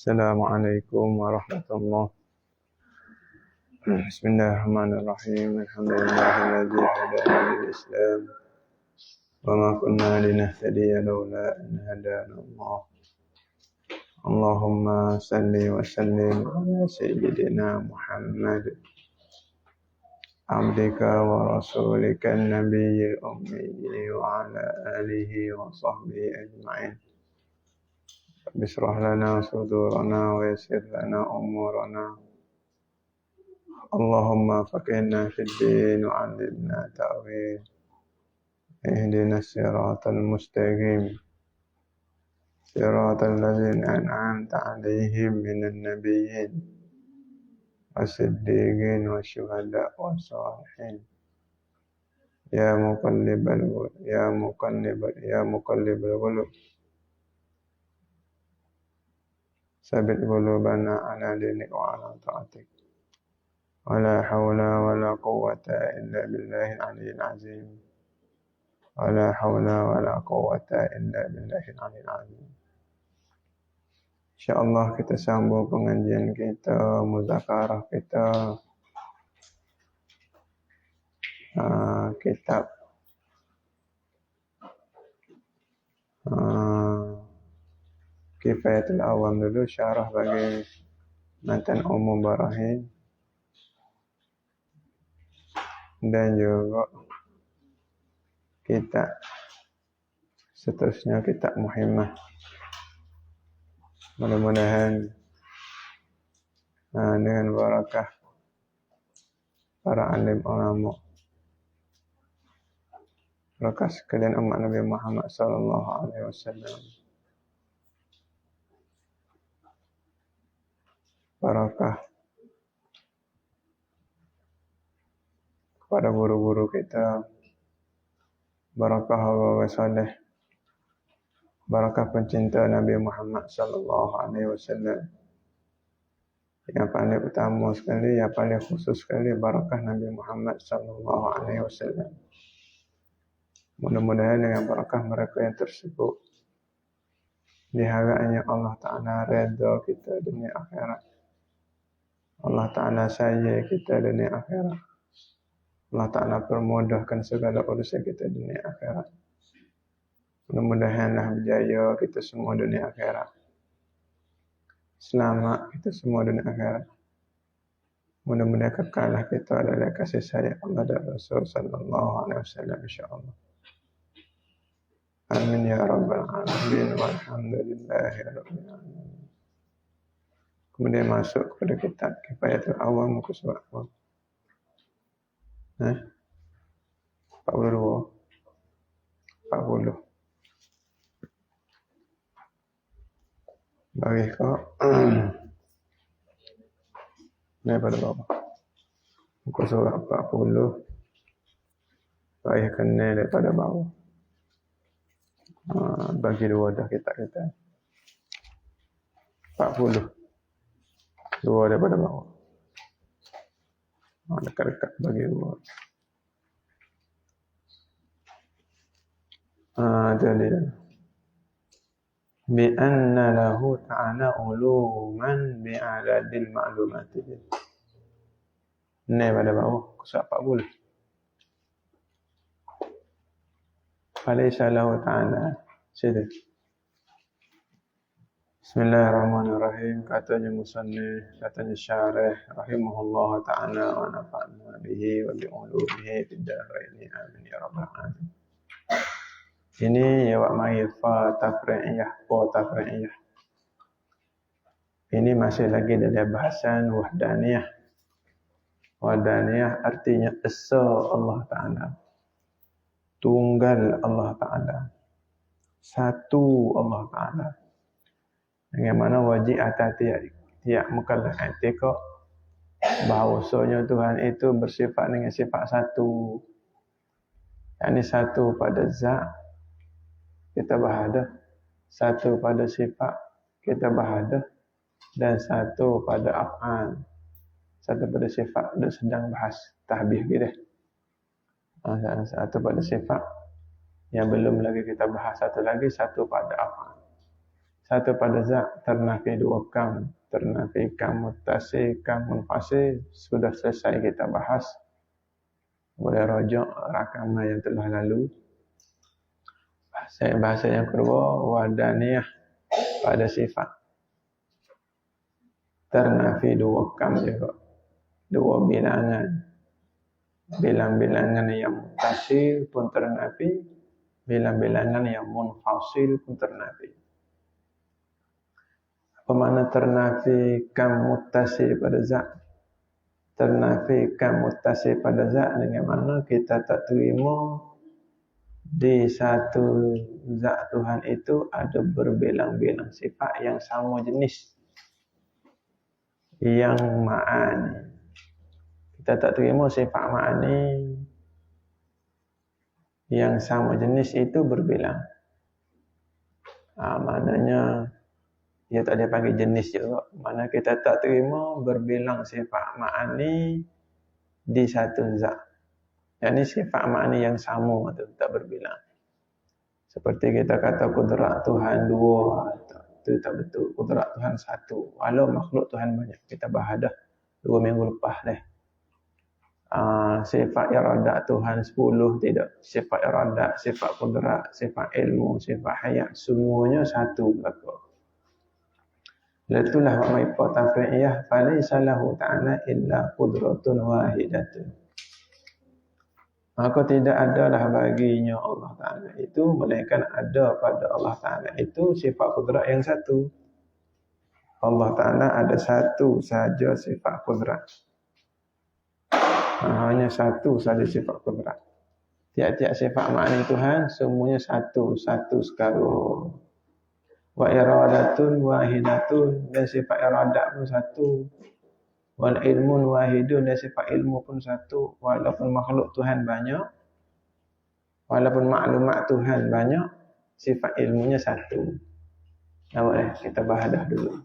Assalamualaikum warahmatullahi wabarakatuh. Bismillahirrahmanirrahim. Alhamdulillahilladzi hadana lil Islam wa ma kunna linahtadiya laula an hadana Allah. Allahumma salli wa sallim ala sayyidina Muhammad abdika wa rasulika an-nabiyyil ummi wa ala alihi wa sahbihi ajma'in. Bismillah lana sudurana wa yassir lana umurana. Allahumma faqihna fid din wa 'allimna ta'wil. Ihdinas siratal mustaqim. Siratal ladzina an'amta 'alaihim minan nabiyyin was-siddiqin wasyuhada was-shalihin. Ya muqallibal qulub. Sabit qulubana ala dinik wa ala ta'atik. Wa la hawla wa la quwwata illa billahil aliyyil azim. Wa la hawla wa la quwwata illa billahil aliyyil azim. InsyaAllah kita sambung pengajian kita, muzakarah kita, kitab Kifayatul Awam dulu, syarah bagi Matan Umum Barahin, dan juga kitab seterusnya, kitab Muhimmah. Mudah-mudahan dengan barakah para alim ulama, barakah sekalian umat Nabi Muhammad sallallahu alaihi wasallam, barakah kepada guru-guru kita, barakah Allah saleh, barakah pencinta Nabi Muhammad sallallahu alaihi wasallam. Yang paling utama sekali, yang paling khusus sekali, barakah Nabi Muhammad sallallahu alaihi wasallam. Mudah-mudahan dengan barakah mereka yang tersebut, diharapnya Allah Ta'ala redha kita dunia akhirat. Allah Ta'ala sayang kita dunia akhirat. Allah Ta'ala permudahkan segala urusan kita dunia akhirat. Mudah-mudahanlah berjaya kita semua dunia akhirat. Selamat kita semua dunia akhirat. Mudah-mudahan kekalah kita adalah kasih sayang Allah dan Rasul sallallahu alaihi wasallam, insya-Allah. Amin ya rabbal alamin walhamdulillahi rabbil alamin. Kemudian masuk kepada kitab Kifayatul Awam, muka surat 42 40. Bagi kau daripada bawah, muka surat 40, bagi kena daripada bawah. Bagi dua dah kita 40, dua daripada bawah, dekat-dekat bagi dua. Jadi bi anna lahu ta'ala uluman bi aladil ma'lumati. Ini pada bawah surat 40. Falaysa lahu ta'ala. Sini. Bismillahirrahmanirrahim. Katanya musannif, katanya syarih, rahimahullah ta'ala wa nafa'na bihi wa bi'ulubihi fid dharain. Amin ya rabbal alamin. Ini ya wa ma'ifah tafri'iyah, tafri'iyah. Ini masih lagi dalam bahasan wahdaniyah. Wahdaniyah artinya esa Allah Ta'ala, tunggal Allah Ta'ala, satu Allah Ta'ala. Dengan mana wajib atas tiap mukallaf i'tiqad bahawasanya Tuhan itu bersifat dengan sifat satu. Yakni satu pada zat, kita berhadah, satu pada sifat, kita berhadah, dan satu pada af'al, satu pada sifat. Dia sedang bahas tahbih kita. Satu pada sifat yang belum lagi kita bahas, satu lagi, satu pada af'al. satu pada zat, ternafi dua kam, ternafi kam muttasil, kam munfasil. Sudah selesai kita bahas. Boleh rujuk rakaman yang telah lalu. Bahasa yang kedua, wahdaniyah pada sifat. Ternafi dua kam juga. Dua bilangan. Bilang-bilangan yang muttasil pun ternafi. Bilang-bilangan yang munfasil pun ternafi. Apa makna ternafi kam muttasil pada zat? Ternafi kam muttasil pada zat dengan mana kita tak terima di satu zat Tuhan itu ada berbilang-bilang sifat yang sama jenis, yang ma'ani. Kita tak terima sifat ma'ani yang sama jenis itu berbilang. Maknanya dia tak ada panggil jenis juga. Mana kita tak terima berbilang sifat ma'ani di satu zat. Yang ini sifat ma'ani yang sama tu, tak berbilang. Seperti kita kata kudrat Tuhan dua, itu tak betul. Kudrat Tuhan satu. Walau makhluk Tuhan banyak. Kita bahas dah 2 minggu lepas dah. Sifat iradat Tuhan 10, tidak. Sifat iradat, sifat kudrat, sifat ilmu, sifat hayat, semuanya satu belakang. Itulah ma'ipa tafi'iyah falaysa lahu ta'ala illa qudratun wahidatun. Maka tidak adalah baginya Allah Ta'ala itu, melainkan ada pada Allah Ta'ala itu sifat kudrat yang satu. Allah Ta'ala ada satu saja sifat kudrat. Hanya satu saja sifat kudrat. Tiap-tiap sifat makna Tuhan semuanya satu sekarang. Wa iradatun wahidatun, dan sifat iradat pun satu. Wal ilmun wahidun, dan sifat ilmu pun satu. Walaupun makhluk Tuhan banyak, walaupun maklumat Tuhan banyak, sifat ilmunya satu. Nampak kita bahas dah dulu.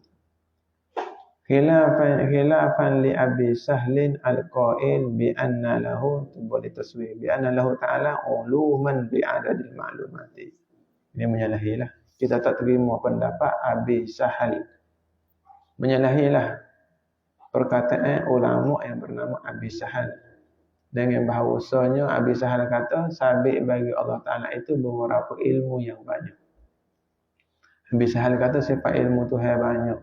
Khilafan li Abi Sahlin al-qail bi anna lahu, boleh taswir, bi anna lahu ta'ala uluman bi adadil ma'lumati. Ini menyalahilah. Kita tak terima pendapat Abi Sahal. Menyalahilah perkataan ulama yang bernama Abi Sahal. Dengan bahawasanya Abi Sahal kata, sabit bagi Allah Ta'ala itu beberapa ilmu yang banyak. Abi Sahal kata sifat ilmu Tuhan banyak.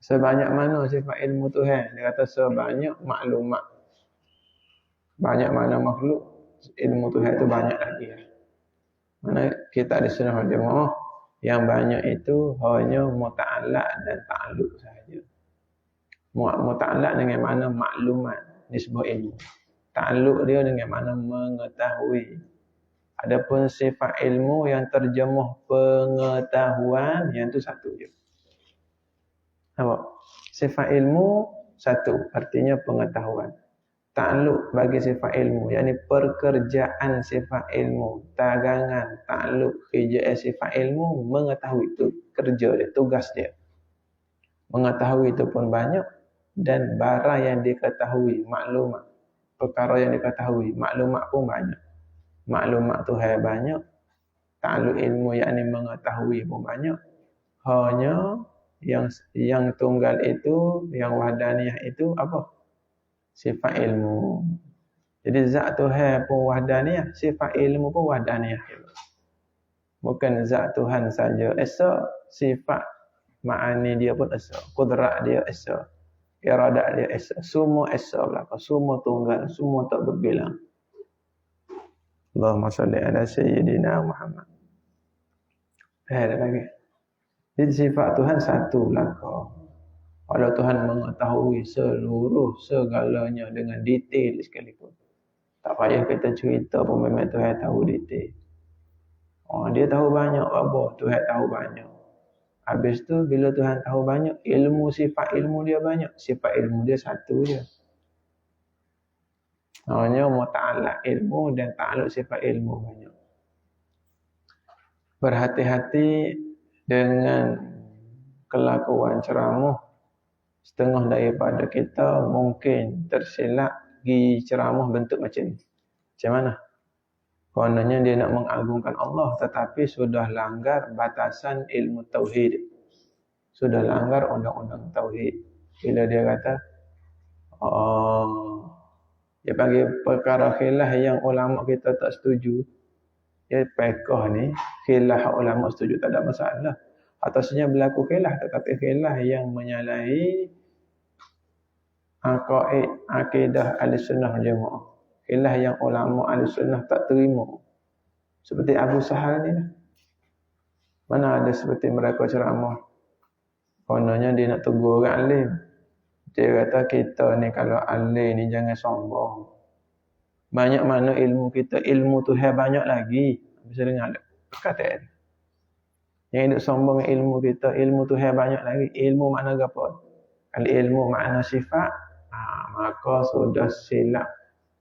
Sebanyak mana sifat ilmu Tuhan? Dia kata sebanyak maklumat. Banyak mana makhluk, ilmu Tuhan itu banyak lagi. Mana kita ada sunnah jemaah yang banyak itu hanya muta'allaq dan ta'alluq sahaja. Muta'allaq dengan mana maklumat, nisbah ilmu. Ta'alluq dia dengan mana mengetahui. Adapun sifat ilmu yang terjemuh pengetahuan, yang itu satu je. Nampak? Sifat ilmu satu, artinya pengetahuan. Ta'alluq bagi sifat ilmu, yakni pekerjaan sifat ilmu, tagangan, ta'alluq, kerjaan sifat ilmu, mengetahui itu kerja dia, tugas dia. Mengetahui itu pun banyak, dan barang yang diketahui, maklumat, perkara yang diketahui, maklumat pun banyak. Maklumat Tuhan banyak, ta'alluq ilmu yakni mengetahui pun banyak. Hanya yang tunggal itu, yang wahdaniyah itu apa? Sifat ilmu. Jadi zat Tuhan pun wahdaniyah, sifat ilmu pun wahdaniyah. Bukan zat Tuhan saja esa, sifat ma'ani dia pun esa, kudrat dia esa, iradat dia esa, semua esa belaka, semua tunggal, semua tak berbilang. Allahumma salli ala sayyidina Muhammad. Ada lagi. Jadi sifat Tuhan satu belaka. Kalau Tuhan mengetahui seluruh segalanya dengan detail sekalipun. Tak payah kita cerita pun memang Tuhan tahu detail. Dia tahu banyak apa? Tuhan tahu banyak. Habis tu bila Tuhan tahu banyak, ilmu sifat ilmu dia banyak. Sifat ilmu dia satu je. Hanya muta'allaq ilmu dan ta'alluq sifat ilmu banyak. Berhati-hati dengan kelakuan ceramah. Setengah daripada kita mungkin tersilap pergi ceramah bentuk macam ni. Macam mana? Kononnya dia nak mengagungkan Allah tetapi sudah langgar batasan ilmu tauhid. Sudah langgar undang-undang tauhid. Bila dia kata, oh, dia panggil perkara khilaf yang ulama kita tak setuju. Ya, fiqh ni khilaf ulama setuju tak ada masalah. Atasnya berlaku khilaf tetapi khilaf yang menyalahi akidah Ahlussunnah wal Jamaah. Khilaf yang ulama Ahlussunnah tak terima. Seperti Abu Sahal ni lah. Mana ada seperti mereka ceramah. Kononnya dia nak tegur orang alim. Dia kata kita ni kalau alim ni jangan sombong. Banyak mana ilmu kita, ilmu Tuhan banyak lagi. Bisa dengar tak? Kata dia. Yang hidup sombong ilmu kita, ilmu Tuhan banyak lagi. Ilmu makna apa? Kalau ilmu makna sifat, maka sudah silap.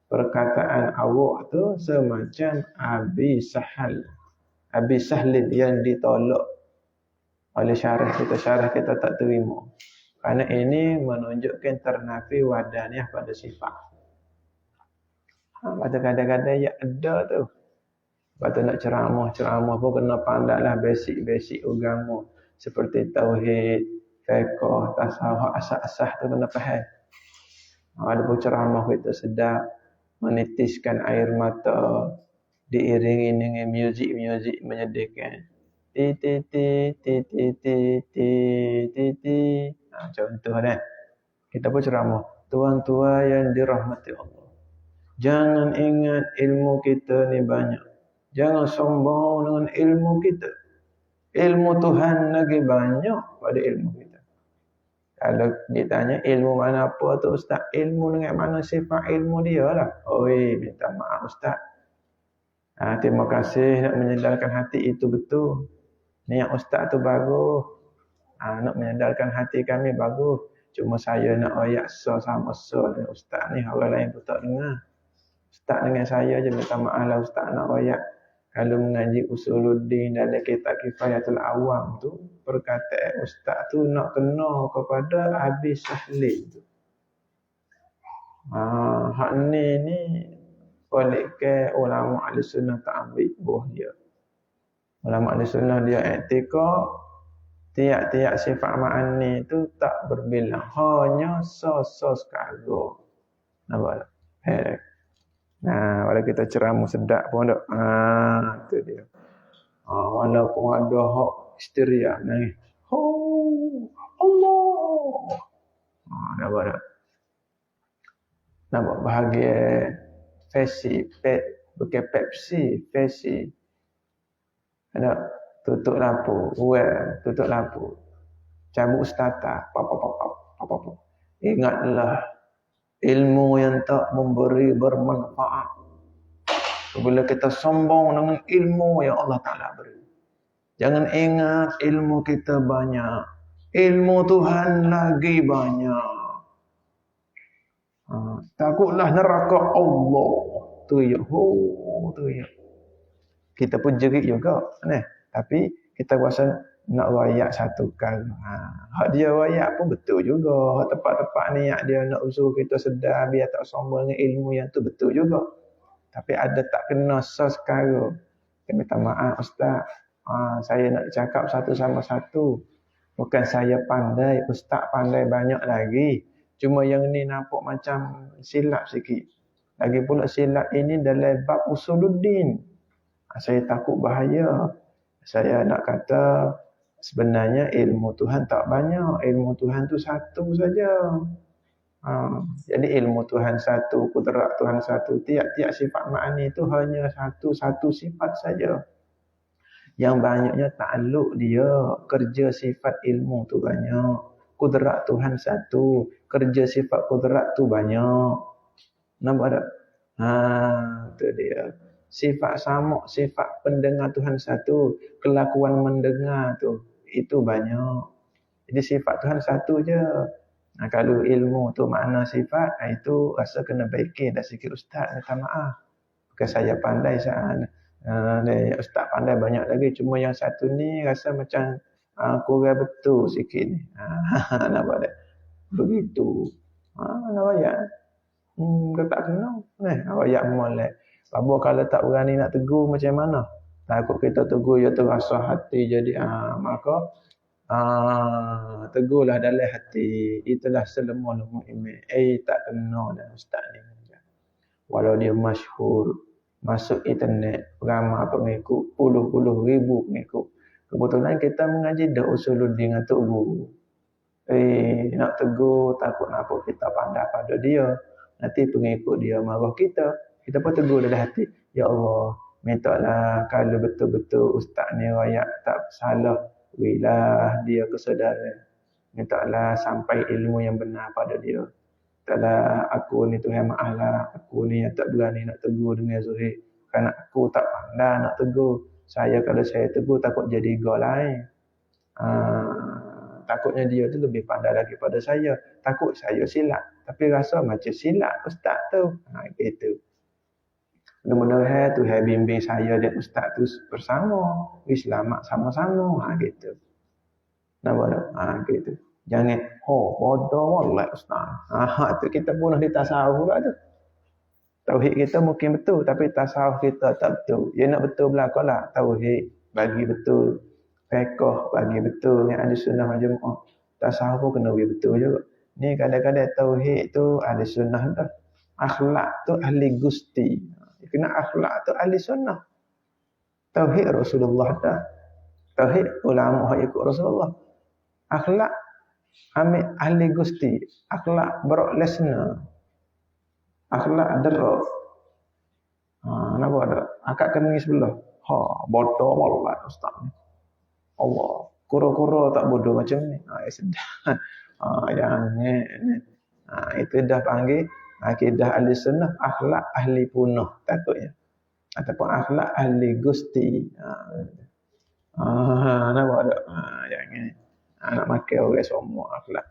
Perkataan awak tu semacam Abi Sahlin yang ditolak oleh syarah kita tak terima. Kerana ini menunjukkan ternafi wadaniyah pada sifat. Pada kadang-kadang ya ada tu. Lepas nak ceramah pun kena pandailah basic agama. Seperti tauhid, fiqh, tasawuf, asas-asas tu kena faham. Ada pun ceramah kita sedap, menitiskan air mata, diiringi dengan muzik menyedihkan. Ti ti ti ti ti ti ti ti ti. Contoh kan. Kita pun ceramah, tuan-tuan yang dirahmati Allah. Jangan ingat ilmu kita ni banyak. Jangan sombong dengan ilmu kita. Ilmu Tuhan lagi banyak pada ilmu kita. Kalau ditanya ilmu mana apa tu Ustaz? Ilmu dengan mana sifat ilmu dia lah. Oi, minta maaf Ustaz. Terima kasih nak menyedarkan hati itu betul. Niat Ustaz tu bagus. Nak menyedarkan hati kami bagus. Cuma saya nak ayat sama dengan Ustaz ni. Orang lain pun tak dengar. Ustaz dengan saya je minta maaf lah Ustaz nak ayat. Kalau mengaji Usuluddin dalam kitab Kifayatul Awam tu, perkataan Ustaz tu nak kena kepada Abi Sahlin tu. Hak ni oleh ulama Ahlussunnah tak ambil buah dia. Ulama Ahlussunnah dia i'tikad tiap-tiap sifat ma'ani tu tak berbilang, hanya sos kagum. Nampak tak? Kalau kita ceramah sedap pun tak. Tu dia. Walaupun ada hak histeria nangis. Allah. Nampak tak? Nampak bahagia bukan Pepsi. Ada tutup lampu, tutup lampu. Cabut starter. Apa. Ingatlah ilmu yang tak memberi bermanfaat. Bila kita sombong dengan ilmu yang Allah Ta'ala beri. Jangan ingat ilmu kita banyak. Ilmu Tuhan lagi banyak. Takutlah neraka Allah. Tu ya. Kita pun jerit juga. Tapi kita rasa nak rayak satu kali. Hak dia rayak pun betul juga. Hak tempat-tempat niat dia nak usul kita sedar biar tak sombong dengan ilmu yang tu betul juga. Tapi ada tak kena sesekara. Kita minta maaf Ustaz. Saya nak cakap satu sama satu. Bukan saya pandai, Ustaz pandai banyak lagi. Cuma yang ni nampak macam silap sikit. Lagi pula silap ini dalam bab Usuluddin. Saya takut bahaya. Saya nak kata sebenarnya ilmu Tuhan tak banyak. Ilmu Tuhan tu satu saja. Jadi ilmu Tuhan satu, kudrat Tuhan satu. Tiap-tiap sifat ma'ani itu hanya satu sifat saja. Yang banyaknya takluk dia. Kerja sifat ilmu tu banyak. Kudrat Tuhan satu. Kerja sifat kudrat tu banyak. Nampak tak? Itu dia. Sifat sama, sifat pendengar Tuhan satu. Kelakuan mendengar tu, itu banyak. Jadi sifat Tuhan satu je. Kalau ilmu tu makna sifat, itu rasa kena baiki dah sikit Ustaz, minta maaf. Bukan saya pandai Ustaz pandai banyak lagi. Cuma yang satu ni rasa macam kurang betul sikit ni. Nampak tak? Begitu. Mana ayat? Dia tak kena. Ayat molek. Apa kalau tak berani nak tegur macam mana? Takut kita tegur dia terasa hati jadi maka tegurlah dalam hati. Itulah selemah-lemah iman. Tak kena dah ustaz ni. Walau dia masyhur, masuk internet, ramai pengikut, puluh-puluh ribu pengikut. Kebetulan kita mengaji dah usuluddin dengan Tok Guru. Nak tegur, takut apa kita pandai pada dia. Nanti pengikut dia marah kita. Kita pun tegur dalam hati. Ya Allah, mintalah kalau betul-betul ustaz ni rakyat tak salah. Berilah dia kesedaran. Mintalah sampai ilmu yang benar pada dia. Mintalah aku ni Tuhan maaf lah. Aku ni yang tak berani nak tegur dengan Zuhid. Kerana aku tak pandai nak tegur. Kalau saya tegur takut jadi gol lain. Takutnya dia tu lebih pandai lagi pada saya. Takut saya silap. Tapi rasa macam silap ustaz tu. Gitu. Mudah-mudahan Tuhan bimbing saya dan ustaz tu bersama. Selamat sama-sama. Gitu. Nampak tak? Gitu. Jangan, bodoh wallah ustaz. Tu kita bunuh di tasawuf pula tu. Tauhid kita mungkin betul. Tapi tasawuf kita tak betul. Dia nak betul belakang lah. Tauhid bagi betul. Fiqh bagi betul yang ahli sunnah wal jamaah. Tasawuf pun kena bagi betul juga. Ni kadang-kadang tauhid tu ahli sunnah dah. Akhlak tu ahli gusti. Kena akhlak tu ahli sunnah. Tauhid Rasulullah dah. Tauhid ulama yang ikut Rasulullah. Akhlak ambil ahli gusti. Akhlak berok lesna. Akhlak derok. Nampak tak? Akak kening sebelah. Bodoh wallah ustaz ni. Allah, kura-kura tak bodoh macam ni. Sedap. Yang ni. Itu dah panggil akidah ahli sunnah, akhlak ahli punah takutnya. Ataupun akhlak ahli gusti. Nampak tak? Yang ni. Nak makan orang semua akhlak.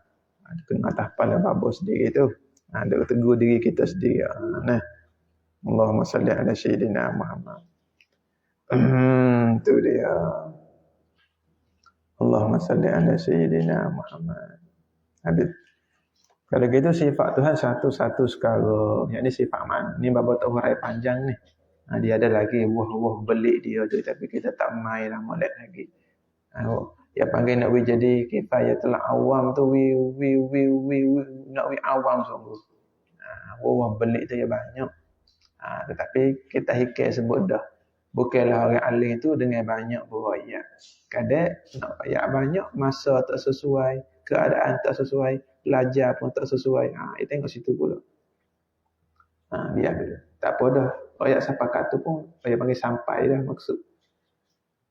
Kena atas kepala babos sendiri tu. Dia tegur diri kita sendiri. Nah. Allahumma salli ala sayyidina Muhammad. Tu dia. Allahumma salli ala sayyidina Muhammad. Habis. Kalau gitu sifat Tuhan satu-satu sekali. Yang ni sifat mana? Ni bab hurai panjang ni. Dia ada lagi buah-buah belik dia tu. Tapi kita tak main lah molek lagi. Dia panggil nak jadi kifayatul awam tu. Nak awam sungguh. Buah belik tu ya banyak. Tetapi kita hikay sebut dah. Bukanlah orang alim tu dengan banyak berayat. Kadang nak ayat banyak, masa tak sesuai, keadaan tak sesuai, belajar pun tak sesuai. Tengok situ pula. Biar dulu. Tak apa dah. Ayat sepakat tu pun, saya panggil sampai dah maksud.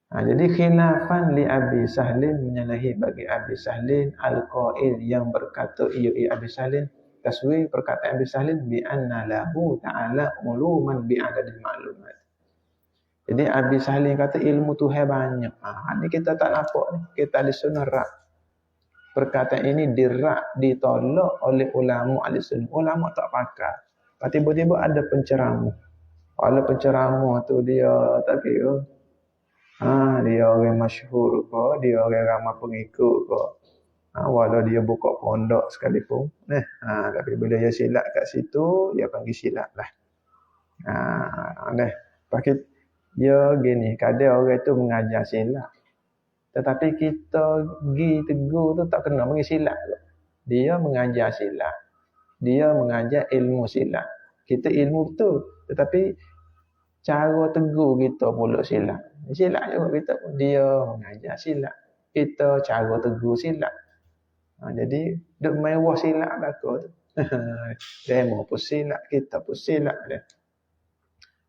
Jadi khilafan li Abi Sahlin menyalahi bagi Abi Sahlin al-qail yang berkata ia Abi Sahlin taswir perkataan Abi Sahlin bi anna lahu ta'ala uluman bi adadil ma'lumat. Jadi Abi Sahlin kata ilmu Tuhan banyak. Ni kita tak nampak ni. Kita ahli sunnah rak. Perkataan ini dirak, ditolak oleh ulama ahli sunnah. Ulama tak pakai. Tiba-tiba ada penceramah. Kalau penceramah tu dia tak kira. Dia orang masyhur ke, dia orang ramai pengikut ke. Walau dia buka pondok sekalipun. Tapi bila dia silap kat situ, dia panggil silap lah. Pakai ya gini, kadang orang tu mengajar silap. Tetapi kita pergi tegur tu tak kena mengisilap. Dia mengajar silap. Dia mengajar ilmu silap. Kita ilmu betul. Tetapi cara tegur kita pula silap. Silap juga kita pun. Dia mengajar silap. Kita cara tegur silap. Jadi, duk mewah silap belakang tu. Demo pun silap. Kita pun silap dia.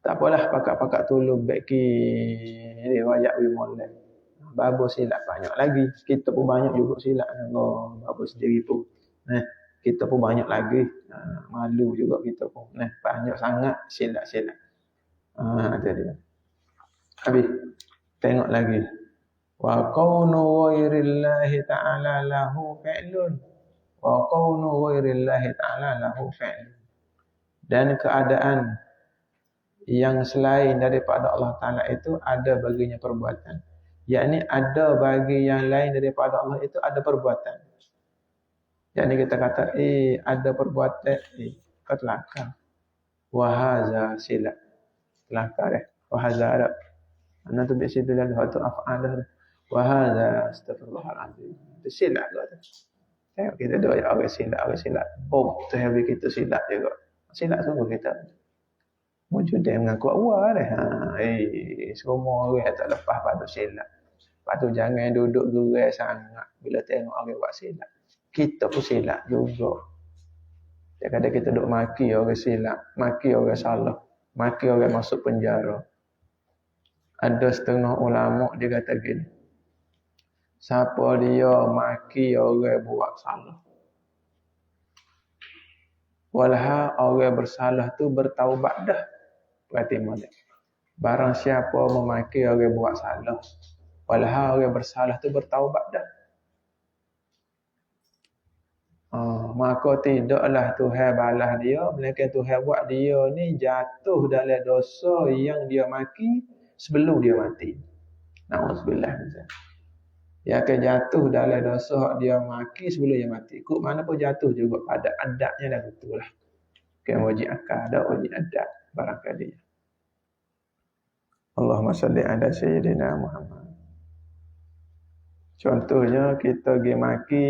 Tak apalah, pakat-pakat tolong beki riwayat Wimolek. Babu silap banyak lagi. Kita pun banyak juga silap. Allah, babu sendiri pun. Kita pun banyak lagi. Malu juga kita pun. Banyak sangat silap-silap. Itu dia. Habis. Tengok lagi. Wa qawnu ghairillahi ta'ala lahu fi'lun. Wa qawnu ghairillahi ta'ala lahu fi'lun. Dan keadaan yang selain daripada Allah Ta'ala itu ada baginya perbuatan. Yakni ada bagi yang lain daripada Allah itu ada perbuatan. Yakni kita kata, ada perbuatan, kata lakang. Wahaza silap. kelakar dah. Wa hadza ada. Ana tu biasa tu lalu tu af'al dah. Wa hadza astaghfirullahalazim. Itu silap juga tu. Tengok kita doa orang silap. Oh, tu habis kita silap juga. Silap semua kita. Wujud dia mengaku awal dah. Semua orang tak lepas pada silap. Lepas tu jangan duduk gerai sangat bila tengok orang buat silap. Kita pun silap juga. Kadang-kadang kita duduk maki orang silap, maki orang salah, maki orang masuk penjara. Ada setengah ulama dia kata gini. Siapa dia maki orang buat salah. Walha orang bersalah tu bertaubat dah. Berarti mana? Barang siapa memaki orang buat salah, walha orang bersalah tu bertaubat dah. Maka tidaklah Tuhan balas dia, melainkan Tuhan buat dia ni jatuh dalam dosa yang dia maki sebelum dia mati. Na'udzubillah. Dia akan jatuh dalam dosa dia maki sebelum dia mati. Kok mana pun jatuh juga pada adatnya dah betul lah. Bukan wajib akal, ada wajib adat barangkali. Allahumma salli ala Sayyidina Muhammad. Contohnya kita pergi maki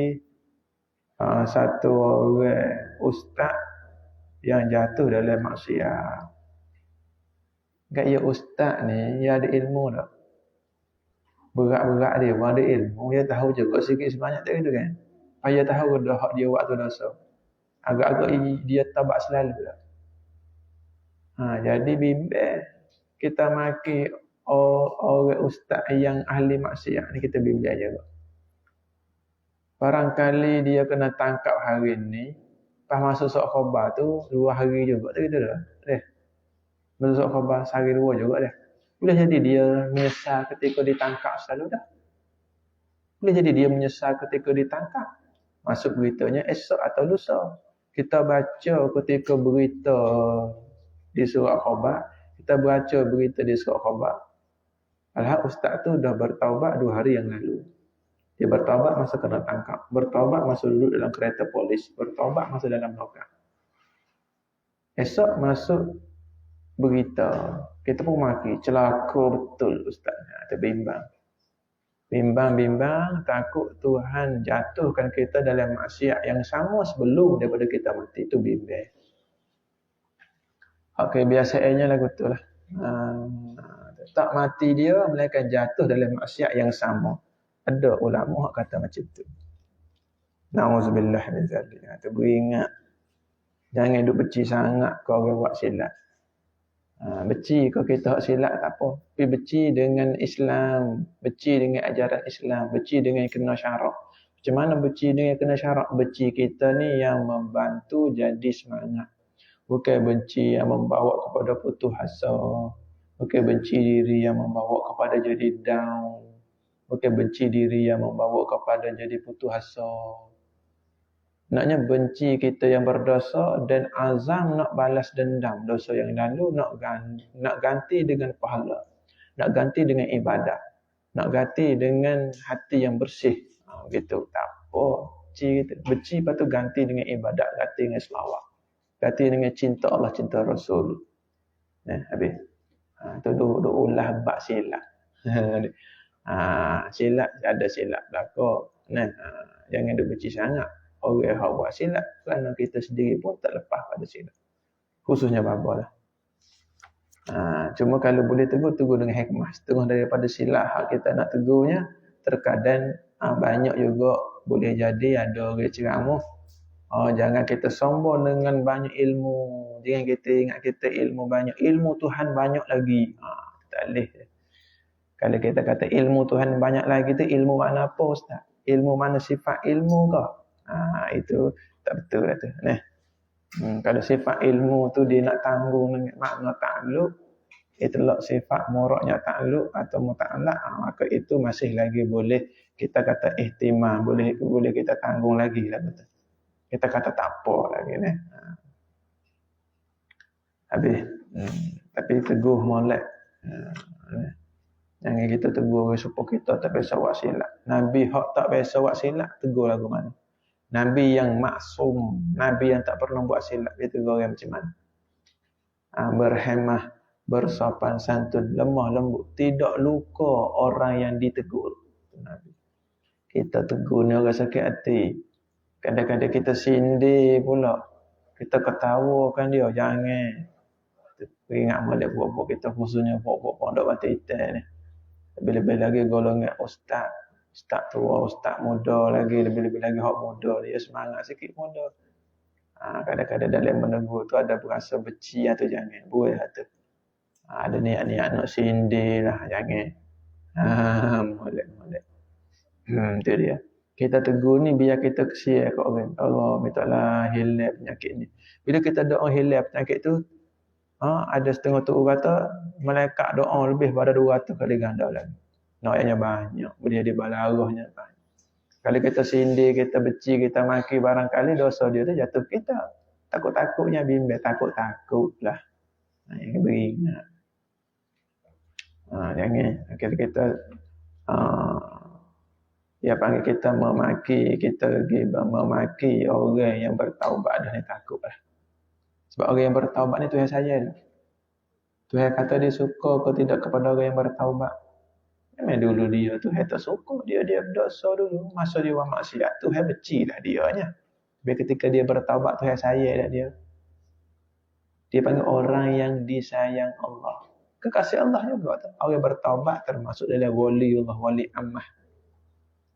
satu orang ustaz yang jatuh dalam maksiat. Gaya ustaz ni, dia ada ilmu tak? Berat-berat dia, ada ilmu. Dia tahu juga sikit sebanyak tak gitu kan? Dia tahu dah hak dia buat tu dosa. Agak-agak dia tabak selalu tak? Jadi bimbang. Kita maki orang ustaz yang ahli maksiat ni, kita bimbang juga. Barangkali dia kena tangkap hari ni, pas masuk sok khabar tu 2 hari juga tak gitu dah. Masuk sok khabar sehari 2 juga dah. Boleh jadi dia menyesal ketika ditangkap selalu dah. Boleh jadi dia menyesal ketika ditangkap. Masuk beritanya esok atau lusa. Kita baca ketika berita di surat khabar, kita baca berita di surat khabar. Alhamdulillah ustaz tu dah bertaubat 2 hari yang lalu. Dia bertaubat masa kena tangkap. Bertaubat masa duduk dalam kereta polis. Bertaubat masa dalam lokal. Esok masuk berita. Kita pun maki. Celaka betul ustaz. Terbimbang. Bimbang-bimbang. Takut Tuhan jatuhkan kita dalam maksiat yang sama sebelum daripada kita mati. Itu bimbang. Okay, biasanya lah betul lah. Tak mati dia, melainkan jatuh dalam maksiat yang sama. Ada ulama kata macam tu. Na'udzubillah min zalik. Tu beringat. Jangan duk beci sangat kau orang buat silap. Beci kau kita hak silap tak apa. Tapi beci dengan Islam, beci dengan ajaran Islam, beci dengan kena syarak. Macam mana beci dengan kena syarak? Beci kita ni yang membantu jadi semangat. Bukan benci yang membawa kepada putus asa. Bukan benci diri yang membawa kepada jadi down. Bukan benci diri yang membawa kepada jadi putus asa. Naknya benci kita yang berdosa dan azam nak balas dendam dosa yang lalu, nak ganti dengan pahala. Nak ganti dengan ibadah. Nak ganti dengan hati yang bersih. Gitu. Tak apa. Benci lepas tu ganti dengan ibadah. Ganti dengan selawat. Ganti dengan cinta Allah, cinta Rasul. Habis. Tu duk ulah bab silap. Silap ada silap belaka. Jangan duk benci sangat orang yang buat silap, kerana kita sendiri pun tak lepas pada silap. Khususnya bapa lah. Cuma kalau boleh tegur dengan hikmah. Setengah daripada silap hak kita nak tegurnya, terkadang banyak juga boleh jadi ada orang ceramah. Jangan kita sombong dengan banyak ilmu. Jangan kita ingat kita ilmu banyak. Ilmu Tuhan banyak lagi. Tak boleh. Kalau kita kata ilmu Tuhan banyak lagi tu, ilmu mana apa ustaz? Ilmu mana sifat ilmu ke? Itu tak betul lah tu. Kalau sifat ilmu tu dia nak tanggung dengan makna ta'alluq, itlaq sifat muraknya ta'alluq atau muta'allaq, maka itu masih lagi boleh kita kata ihtimam, boleh kita tanggung lagi lah betul. Kita kata tak apa lagi ni. Habis. Tapi teguh molek. Jangan kita tegur supaya kita tak biasa buat silap. Nabi hak tak biasa buat silap, tegur lagu mana? Nabi yang maksum, Nabi yang tak pernah buat silap, dia tegur yang macam mana? Berhemah bersopan santun, lemah lembut, tidak luka orang yang ditegur. Nabi. Kita tegur ni orang sakit hati. Kadang-kadang kita sindir pula. Kita ketawakan dia, jangan. Ingat molek buat-buat kita khususnya buat-buat pondok Batu Hitam ni. Lebih-lebih lagi golongan ustaz. Ustaz tua, ustaz muda lagi, lebih-lebih lagi hak muda. Dia semangat sikit muda. Kadang-kadang dalam menegur tu ada berasa benci atau jangan. Boleh tu. Ada niat-niat nak sindir lah, jangan. Molek. Tu dia. Kita tegur ni biar kita kesian kat orang. Allah, mintalah hilang penyakit ni. Bila kita doa hilang penyakit tu, ada setengah tu kata, malaikat doa lebih pada 200 kali ganda lagi. Naknya banyak. Boleh jadi balarahnya banyak. Kalau kita sindir, kita benci, kita maki barangkali dosa dia tu jatuh kita. Takut-takutnya bimbang, takut-takutlah. Yang beringat. Jangan. Kalau kita dia panggil kita memaki, kita memaki orang yang bertaubat dah ni takutlah. Sebab orang yang bertaubat ni Tuhan sayang. Tuhan kata dia suka ke tidak kepada orang yang bertaubat. Memang dulu dia Tuhan tak suka, dia berdosa dulu. Masa dia buat maksiat, Tuhan bencilah dianya. Tapi ketika dia bertaubat, Tuhan sayang dia. Dia panggil orang yang disayang Allah. Kekasih Allah juga tu. Orang yang bertaubat termasuk dalam wali Allah, wali ammah.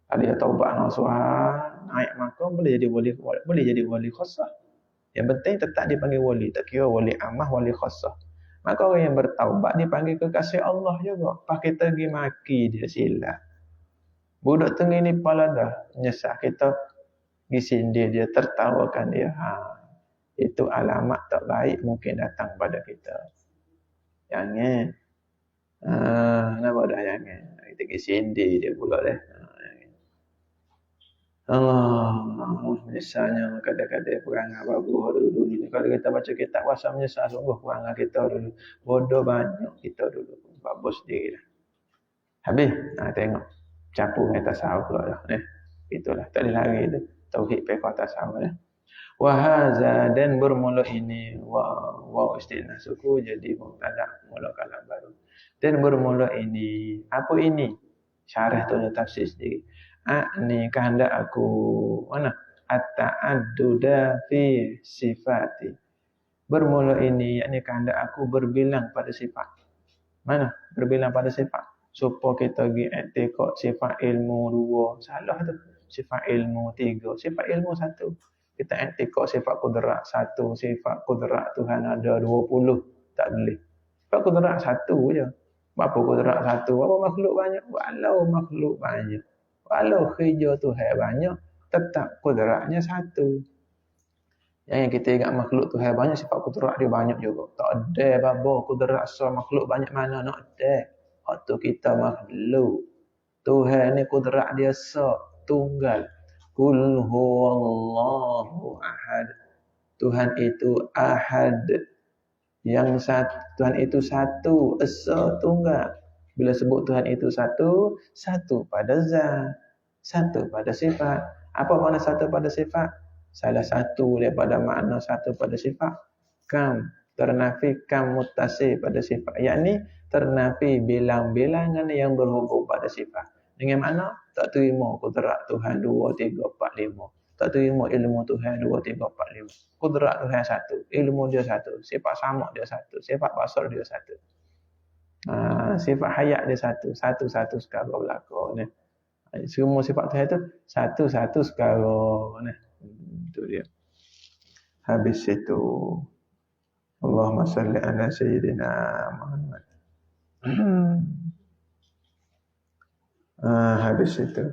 Kalau dia taubat nasuha, naik makam, boleh jadi wali khassah. Yang penting tetap dipanggil wali, tak kira wali ammah, wali khassah. Maka orang yang bertaubat dipanggil kekasih Allah juga. Pas kita pergi maki dia silap. Budak tengah ni pala dah nyesah, kita pergi sindir dia, tertawakan dia. Itu alamat tak baik mungkin datang pada kita. Jangan. Kenapa dah jangan? Kita pergi sindir dia pula dah. Allah, menyesalnya kadang-kadang perangai bagus dulu ni. Kalau kita baca kitab rasa menyesal sungguh perangai kita dulu. Bodoh banyak kita dulu. Bagus sendiri lah. Habis, tengok. Campur dengan tasawuf pula dah. Itulah, tak ada lari tu. Tauhid pekah tasawuf dah. Wahaza dan bermula ini. Wa istinah suku jadi mubtada mula kalam baru. Dan bermula ini. Apa ini? Syarah tu ada tafsir sendiri. Ni kehendak aku mana at-ta'adduda fi sifati. Bermula ini yakni kehendak aku berbilang pada sifat. Mana? Berbilang pada sifat. Supaya kita pergi i'tiqad sifat ilmu 2, salah tu. Sifat ilmu 3, sifat ilmu 1. Kita i'tiqad sifat kudrat 1, sifat kudrat Tuhan ada 20, tak boleh. Sifat kudrat 1 je. Berapa kudrat 1? Berapa makhluk banyak? Walau makhluk banyak. Walau kerja Tuhan banyak, tetap kudratnya 1. Yang kita ingat makhluk Tuhan banyak, sifat kudrat dia banyak juga. Tak ada apa-apa kudrat so makhluk banyak mana nak ada. Waktu kita makhluk. Tuhan ni kudrat dia so tunggal. Qul huwallahu ahad. Tuhan itu ahad. Yang satu, Tuhan itu satu, esa tunggal. Bila sebut Tuhan itu satu, satu pada zat, satu pada sifat. Apa makna satu pada sifat? Salah satu daripada makna satu pada sifat. Kam, ternafi kam mutasi pada sifat. Yakni ternafi bilang-bilangan yang berhubung pada sifat. Dengan makna tak terima kudrat Tuhan 2, 3, 4, 5. Tak terima ilmu Tuhan 2, 3, 4, 5. Kudrat Tuhan 1, ilmu dia 1, sifat sama dia 1, sifat basar dia 1. Sifat hayat dia 1, satu sekarang berlaku. Semua sifat Tuhan itu satu sekarang. Itu dia. Habis itu Allahumma salli ala sayyidina Muhammad. Habis itu.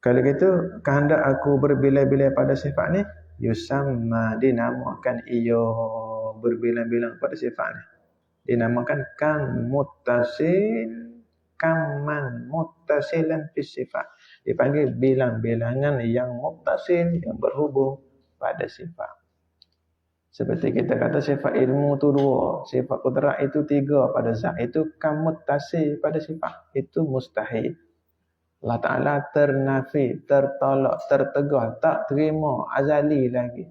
Kalau gitu, kehendak aku berbilang-bilang pada sifat ni, yusamma dinamakan iyo berbilang-bilang pada sifat ni. Dinamakan kam muttasil, kaman muttasilan fi sifat. Dipanggil bilang-bilangan yang muttasil, yang berhubung pada sifat. Seperti kita kata sifat ilmu tu 2, sifat kudrat itu 3 pada zat. Itu kam muttasil pada sifat. Itu mustahil. Allah Ta'ala ternafi, tertolak, tertegah, tak terima azali lagi.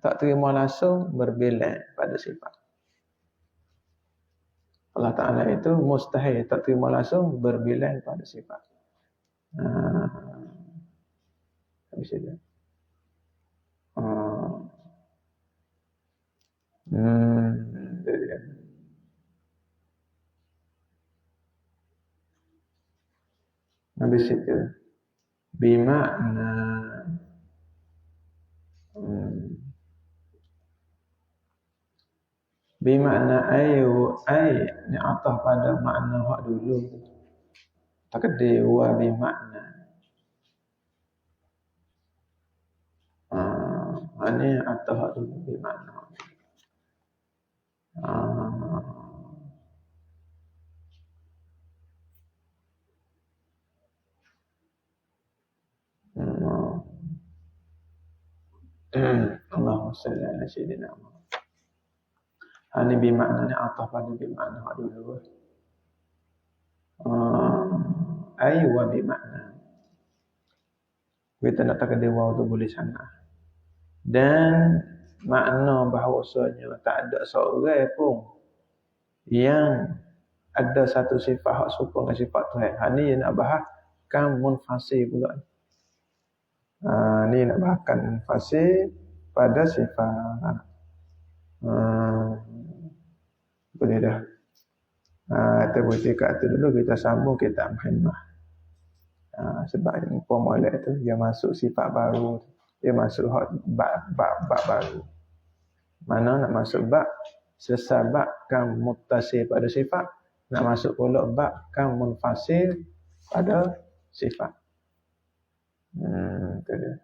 Tak terima langsung berbilang pada sifat. Allah Ta'ala itu mustahil tak terima langsung berbilang pada sifat. Habis itu. Habis itu. Bimakna bimakna ayu ni atah pada makna hak dulu. Takdir wa bimakna. Ini atah hak dulu bimakna. Allahumma salli ala sayyidina Muhammad. Ini bimakna ni atah pada bimakna hak dulu. Ay wa bimakna. Kita nak takdir wa tu boleh sangat. Dan makna bahawasanya tak ada seorang pun yang ada satu sifat hak serupa dengan sifat Tuhan. Ini yang nak bahas kan munfasir pula. Ni nak bahaskan munfasir pada sifat. Boleh dah. Kita berhenti kat tu dulu, kita sambung kitab Muhammad. Sebab pemula tu dia masuk sifat baru, dia masuk bab baru. Mana nak masuk bab sesabab kan muttasil pada sifat, nak masuk pula bab kan munfasil pada sifat. Itu dia.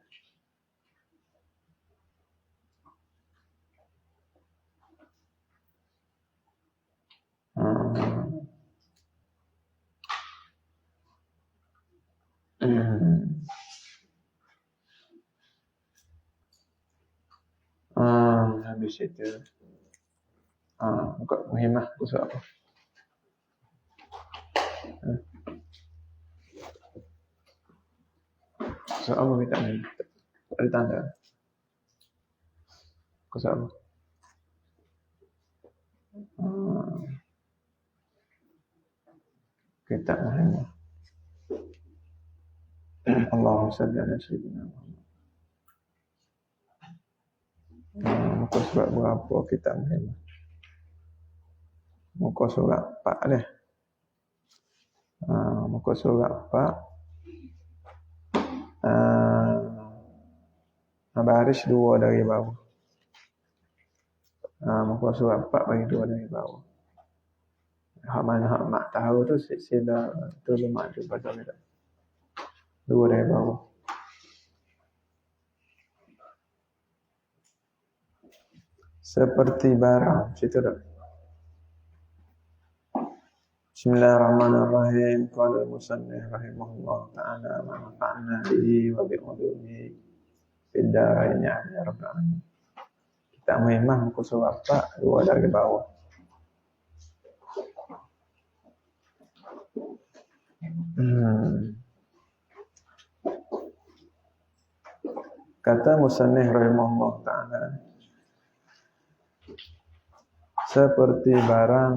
Habis itu. Buka muhimah kusuk apa? Kusuk apa kita ni? Ada tanda. Kusuk apa? Kitab muhimah. Allahumma salli ala sayyidina Muhammad. Muka surat berapa kitab muhimah? Muka surat 4 ni. Muka surat 4. Baris 2 dari bawah. Muka surat 4 bagi 2 dari bawah. Hak mana hak mak tahu tu sila tolong mak tu baca dia. 2 dari bawah. Seperti barang. Situ dah. Bismillahirrahmanirrahim. Qala al-musannif rahimahullah ta'ala wa nafa'na bihi wa bi'ulumihi fid dharain ya rabbal alamin. Kita memang muka surat 4 2 dari bawah. Kata musannif rahimahullah ta'ala, seperti barang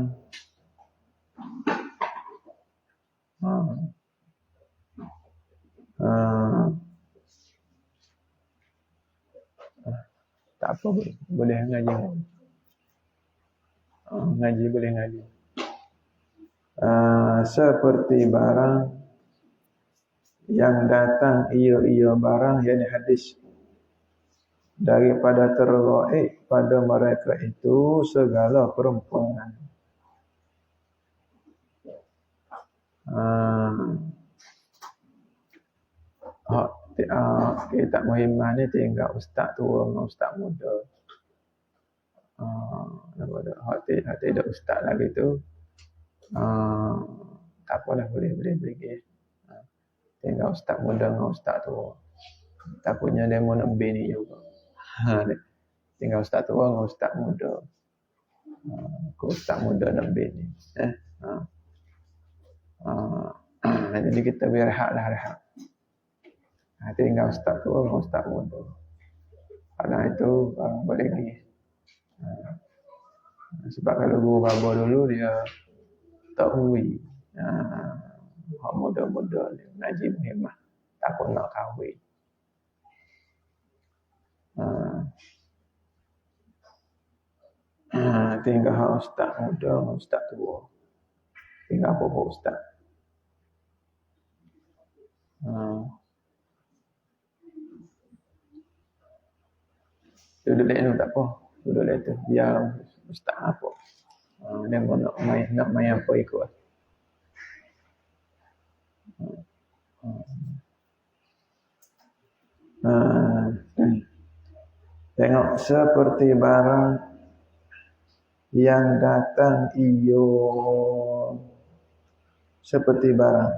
tak apa, boleh ngaji. Ngaji boleh ngaji. Seperti barang yang datang ia barang yang hadis daripada tergaib pada mereka itu segala perempuan. Kitab muhimah ni tinggal ustaz tua dengan ustaz muda. Hak tidak ustaz lagi tu. Tak apalah, boleh pergi. Tinggal ustaz muda dengan ustaz tua. Takutnya dia mau nak bini juga. Tinggal ustaz tua dengan ustaz muda. Ustaz muda nak bini. Jadi kita berehat. Tinggal ustaz tua dengan ustaz muda. Karena itu boleh pergi. Sebab kalau guru baba dulu dia tak hui. Hak muda-muda ni ngaji menghemat. Takut nak kahwin. Tinggal hak ustaz muda, ustaz tua. Tinggal apa ustaz. Duduk lain tu tak apa. Duduk lain tu. Biar ustaz apa. Dia nak main apa ikut. Tengok seperti barang yang datang seperti barang.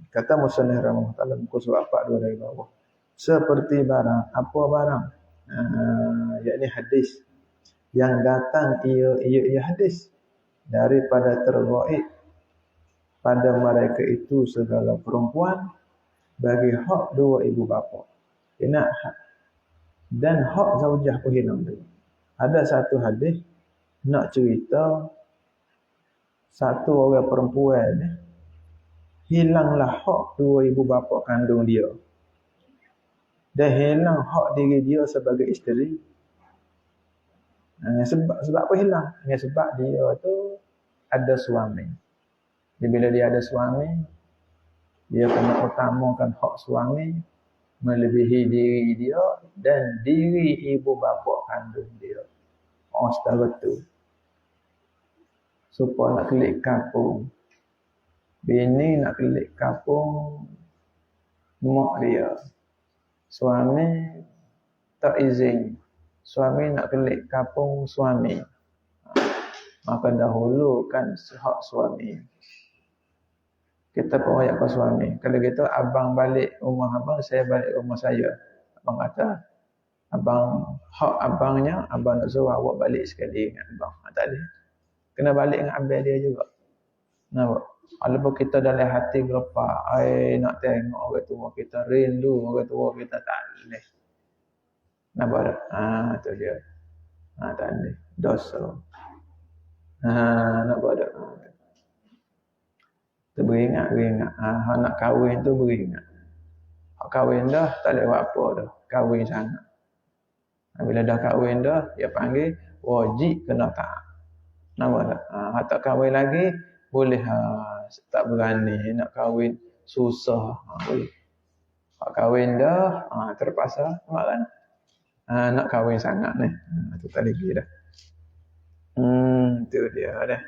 Kata Musannif rahimahullah taala muka surat 42 dari bawah. Seperti barang, apa barang? Yakni hadis yang datang ia hadis daripada tergaib pada mereka itu segala perempuan bagi hak dua ibu bapa. Kena dan hak zaujah pun hilang tu. Ada satu hadis nak cerita satu orang perempuan ni hilanglah hak dua ibu bapa kandung dia. Dan hilang hak diri dia sebagai isteri. Sebab apa hilang? Sebab dia tu ada suami. Jadi bila dia ada suami, dia kena utamakan hak suami melebihi diri dia dan diri ibu bapa kandung dia. Setara tu. Supaya nak kelik kampung. Bini nak kelik kampung mak dia. Suami tak izin. Suami nak kelik kampung suami. Maka dahulukan hak suami. Kita pun ayat ke suami. Kalau gitu abang balik rumah abang, saya balik rumah saya. Abang kata, hak abangnya, abang nak suruh awak balik sekali dengan abang. Tak boleh. Kena balik dengan abang dia juga. Nampak? Walaupun kita dalam hati gelepak, nak tengok orang tua kita, rindu orang tua kita, tak boleh. Nampak tak? Tu dia. Tak boleh. Dosa. Nampak tak? Kita beringat. Nak kahwin tu beringat. Kahwin dah, tak boleh buat apa dah. Kahwin sangat. Bila dah kahwin dah, dia panggil wajib kena taat. Nampak tak? Tak kahwin lagi, boleh tak berani nak kahwin, susah. Boleh. Kahwin dah, terpaksa. Nampak kan? Nak kahwin sangat ni. Tu tak lagi dah. Tu dia dah.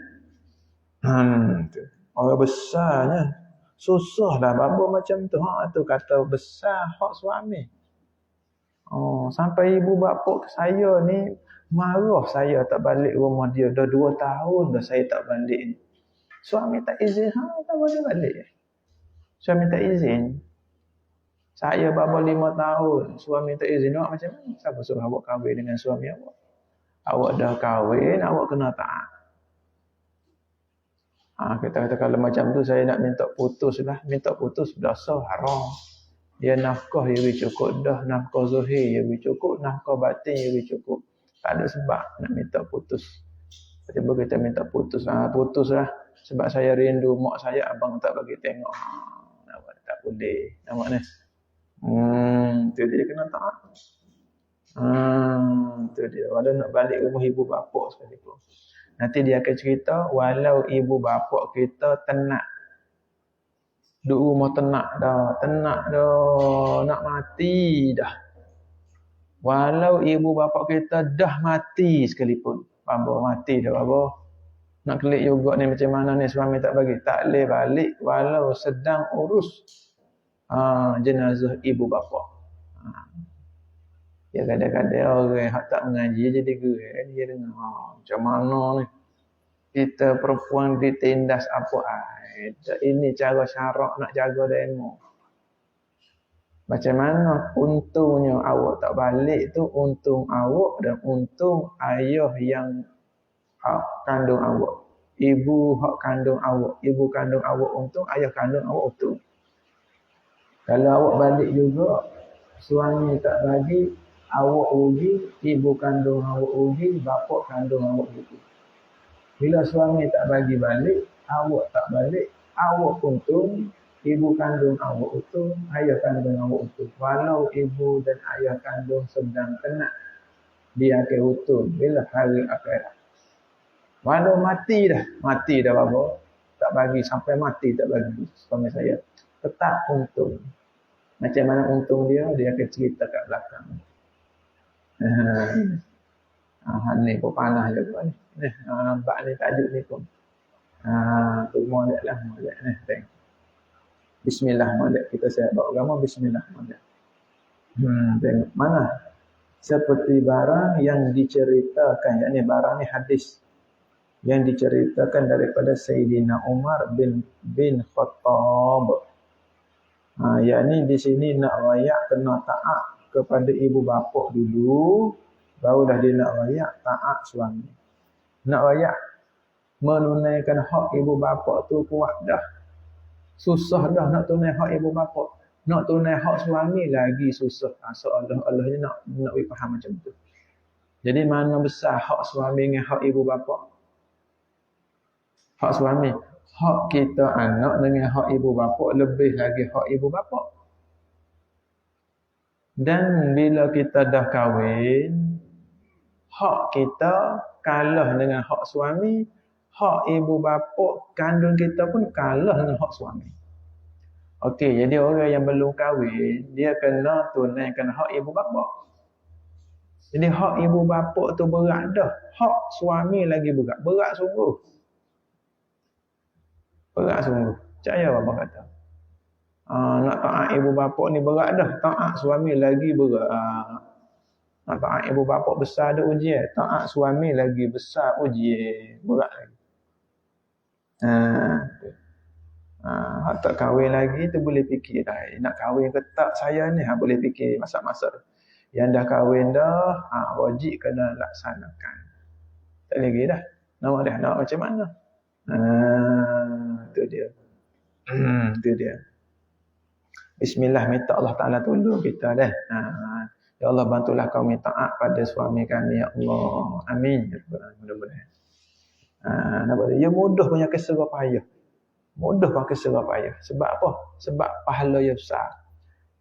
Tu. Orang besarnya susah dah babo macam tu. Tu kata besar hak suami. Sampai ibu bapa saya ni marah saya tak balik rumah dia. Dah 2 tahun dah saya tak balik. Suami tak izin. Tak boleh balik. Suami tak izin. Saya babo 5 tahun. Suami tak izin. Awak macam mana? Siapa suruh awak kahwin dengan suami awak? Awak dah kahwin, awak kena taat. Kita kata kalau macam tu saya nak minta putus lah. Minta putus dosa haram. Dia nafkah dia beri cukup dah. Nafkah zuhir dia beri cukup. Nafkah batin dia beri cukup. Tak ada sebab nak minta putus. Tiba-tiba kita minta putus. Putus lah. Sebab saya rindu mak saya, abang tak bagi tengok. Tak boleh. Nampak ni? Tu dia kena taat. Tu dia. Walau nak balik rumah ibu bapa sekalipun. Nanti dia akan cerita, walau ibu bapa kita tenat. Duduk rumah tenat dah. Nak mati dah. Walau ibu bapa kita dah mati sekalipun. Bapa mati dah bapa. Nak kelik juga ni macam mana ni suami tak bagi. Tak boleh balik walau sedang urus jenazah ibu bapa. Ya kadang-kadang orang yang tak mengaji jadi gerak. Dia dengar macam mana ni. Kita perempuan ditindas apa ini cara syarak nak jaga demo. Macam mana untungnya awak tak balik tu untung awak dan untung ayah yang kandung awak. Ibu hak kandung awak. Ibu kandung awak untung, ayah kandung awak untung. Kalau awak balik juga, suami tak bagi, awak rugi, ibu kandung awak rugi, bapa kandung awak rugi. Bila suami tak bagi balik, awak tak balik, awak untung, ibu kandung awak untung, ayah kandung awak untung. Walau ibu dan ayah kandung sedang kena di akhir hukum bila hari akhirat. Walau mati dah bapa, tak bagi sampai mati tak bagi suami saya. Tetap untung. Macam mana untung dia akan cerita kat belakang. Ni pun panah juga ni. Nampak ni tajuk ni pun. Tu molek lah molek ni. Tengok. Bismillah molek. Kita saya bawa agama bismillah molek. Tengok mana. Seperti barang yang diceritakan. Yang ni barang ni hadis. Yang diceritakan daripada Sayyidina Umar bin Khattab. Yang ni di sini nak rayak kena taat kepada ibu bapa dulu. Barulah dia nak rayak taat suami. Nak rayak menunaikan hak ibu bapa tu kuat dah. Susah dah nak tunai hak ibu bapa. Nak tunai hak suami lagi susah. Seolah-olahnya nak faham macam tu. Jadi mana besar hak suami dengan hak ibu bapa? Hak suami. Hak kita anak dengan hak ibu bapa lebih lagi hak ibu bapa. Dan bila kita dah kahwin, hak kita kalah dengan hak suami, hak ibu bapa kandung kita pun kalah dengan hak suami. Okey, jadi orang yang belum kahwin, dia kena tunaikan hak ibu bapa. Jadi hak ibu bapa tu berat dah, hak suami lagi berat. Berat sungguh. Berat sungguh. Percaya bapa kata. Nak taat ibu bapa ni berat dah, taat suami lagi berat. Nak taat ibu bapa besar ada ujian, taat suami lagi besar ujian, berat lagi. Hak tak kahwin lagi tu boleh fikir dah. Nak kahwin ke tak saya ni, boleh fikir masa-masa tu. Yang dah kahwin dah, wajib kena laksanakan. Tak lagi dah. Nak macam mana? Tu dia. Tu dia. Bismillah, minta Allah Ta'ala tolong kita dah. Ya Allah, bantulah kami taat pada suami kami, ya Allah. Amin. Mudah-mudahan. Ya mudah punya keserah payah. Mudah pakai keserah payah. Sebab apa? Sebab pahala yang besar.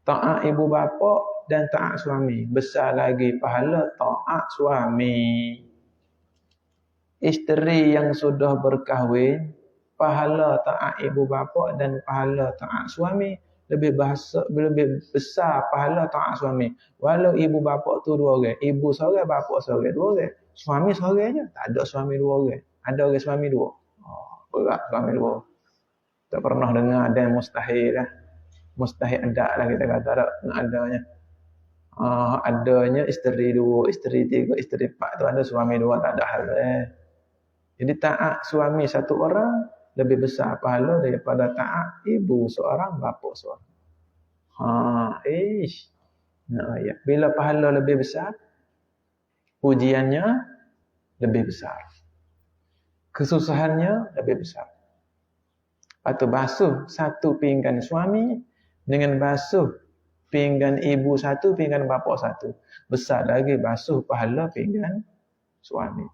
Taat ibu bapa dan taat suami. Besar lagi pahala taat suami. Isteri yang sudah berkahwin, pahala taat ibu bapa dan pahala taat suami lebih besar pahala taat suami. Walau ibu bapa tu dua orang, ibu seorang, bapa seorang, dua orang. Suami seorang je, tak ada suami dua orang. Ada orang suami dua. Berat suami dua. Tak pernah dengar ada yang mustahil lah. Mustahil ada lah kita kata tak adanya. Adanya isteri dua, isteri tiga, isteri empat tu ada suami dua, tak ada hal. Jadi taat suami satu orang lebih besar pahala daripada taat ibu seorang, bapa seorang. Bila pahala lebih besar, ujiannya lebih besar. Kesusahannya lebih besar. Atau basuh satu pinggan suami dengan basuh pinggan ibu satu, pinggan bapa satu. Besar lagi basuh pahala pinggan suami.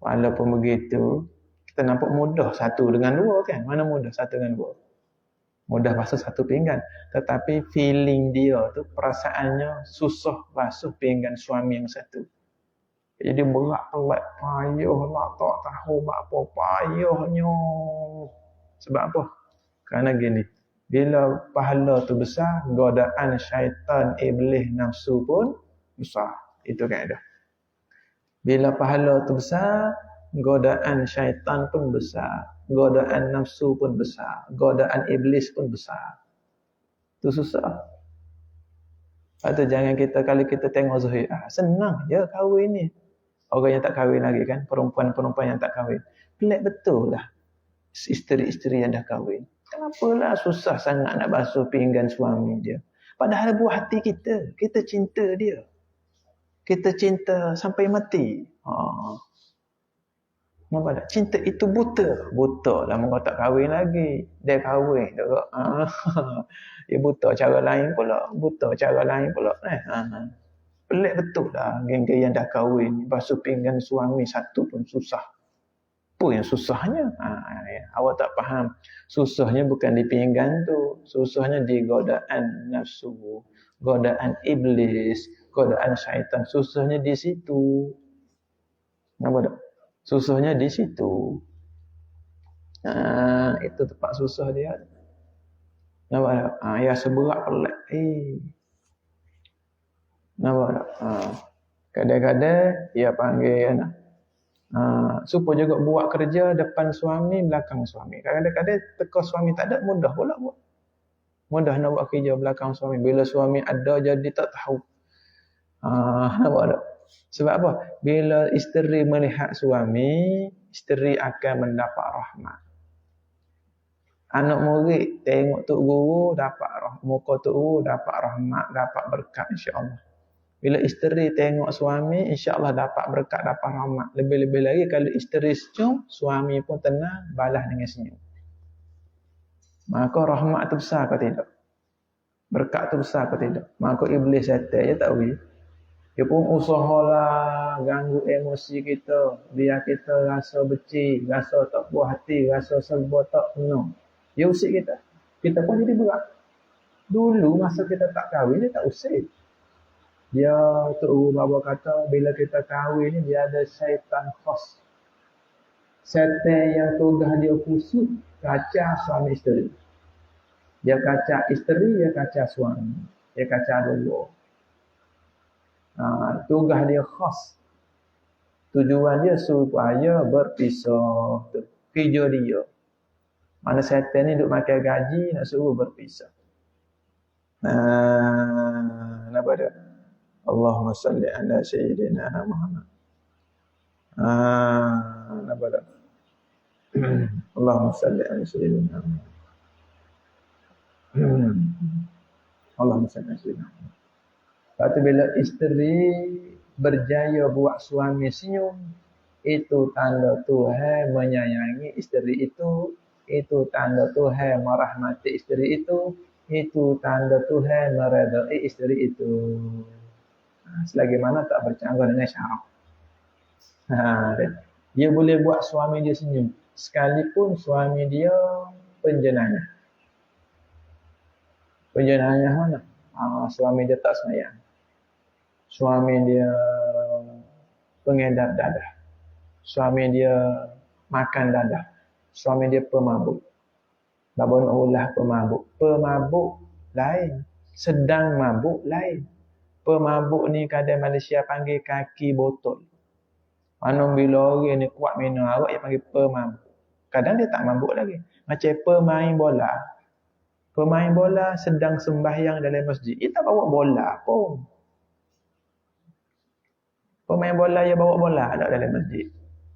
Walaupun begitu, kita nampak mudah satu dengan dua kan? Mana mudah satu dengan dua? Mudah basuh satu pinggan. Tetapi feeling dia tu, perasaannya susah basuh pinggan suami yang satu. Jadi berat payah lah, tak tahu apa payahnya. Sebab apa? Kerana gini, bila pahala tu besar, godaan syaitan, iblis, nafsu pun besar. Itu kaedah. Bila pahala tu besar, godaan syaitan pun besar. Godaan nafsu pun besar. Godaan iblis pun besar. Itu susah. Atau jangan kita, kalau kita tengok zahir, senang je kahwin ni. Orang yang tak kahwin lagi kan, perempuan-perempuan yang tak kahwin. Pelik betul lah. Isteri-isteri yang dah kahwin. Kenapalah susah sangat nak basuh pinggan suami dia. Padahal buah hati kita. Kita cinta dia. Kita cinta sampai mati. Nampak tak? Cinta itu buta. Buta lah mereka tak kahwin lagi. Dia kahwin. Dia buta cara lain pula. Buta cara lain pula. Pelik betul lah. Geng-geng yang dah kahwin. Basuh pinggan suami satu pun susah. Apa yang susahnya? Ya. Awak tak faham. Susahnya bukan di pinggan tu. Susahnya di godaan nafsu, godaan iblis, godaan syaitan. Susahnya di situ. Nampak tak? Susahnya di situ. Itu tempat susah dia. Nampak tak? Ya seberat pelik. Nampak tak? Kadang-kadang dia panggil anak. Supaya juga buat kerja depan suami, belakang suami. Kadang-kadang teka suami tak ada, mudah pula buat. Mudah nak buat kerja belakang suami. Bila suami ada jadi tak tahu. Nampak tak? Sebab apa? Bila isteri melihat suami, isteri akan mendapat rahmat. Anak murid tengok tok guru dapat rahmat, muka tok guru dapat rahmat, dapat berkat insya-Allah. Bila isteri tengok suami, insya-Allah dapat berkat, dapat rahmat. Lebih-lebih lagi kalau isteri senyum, suami pun tenang, balas dengan senyum. Maka rahmat tu besar ke tidak? Berkat tu besar ke tidak? Maka iblis syaitan dia tak boleh. Dia pun usahalah ganggu emosi kita, biar kita rasa benci, rasa tak puas hati, rasa serba tak penuh. Dia usik kita. Kita pun jadi berat. Dulu masa kita tak kahwin, dia tak usik. Dia Tok Guru Baba kata bila kita kahwin ni dia ada syaitan khas. Syaitan yang tugas dia khusus kacau suami isteri. Dia kacau isteri, dia kacau suami. Dia kacau dua. Tugas dia khas. Tujuan dia supaya berpisah. Kerja dia. Mana syaitan ni duk makan gaji nak suruh berpisah. Kenapa dia? Allahumma salli ala sayyidina Muhammad. Nampak tak? Allahumma salli ala sayyidina Muhammad. Allahumma salli ala sayyidina Muhammad. Lepas tu bila isteri berjaya buat suami senyum, itu tanda Tuhan menyayangi isteri itu tanda Tuhan merahmati isteri itu tanda Tuhan meredai isteri itu. Selagi mana tak bercanggah dengan syarak. Dia boleh buat suami dia senyum sekalipun suami dia penjenayah. Penjenayah mana? Suami dia tak sembahyang. Suami dia pengedar dadah. Suami dia makan dadah. Suami dia pemabuk. Babon ulah pemabuk. Pemabuk lain. Sedang mabuk lain. Pemabuk ni kadang Malaysia panggil kaki botol. Mana bila orang ni kuat minum arak, dia panggil pemabuk. Kadang dia tak mabuk lagi. Macam pemain bola. Pemain bola sedang sembahyang dalam masjid. Dia tak bawa bola pun. Pemain bola dia bawa bola tak dalam masjid.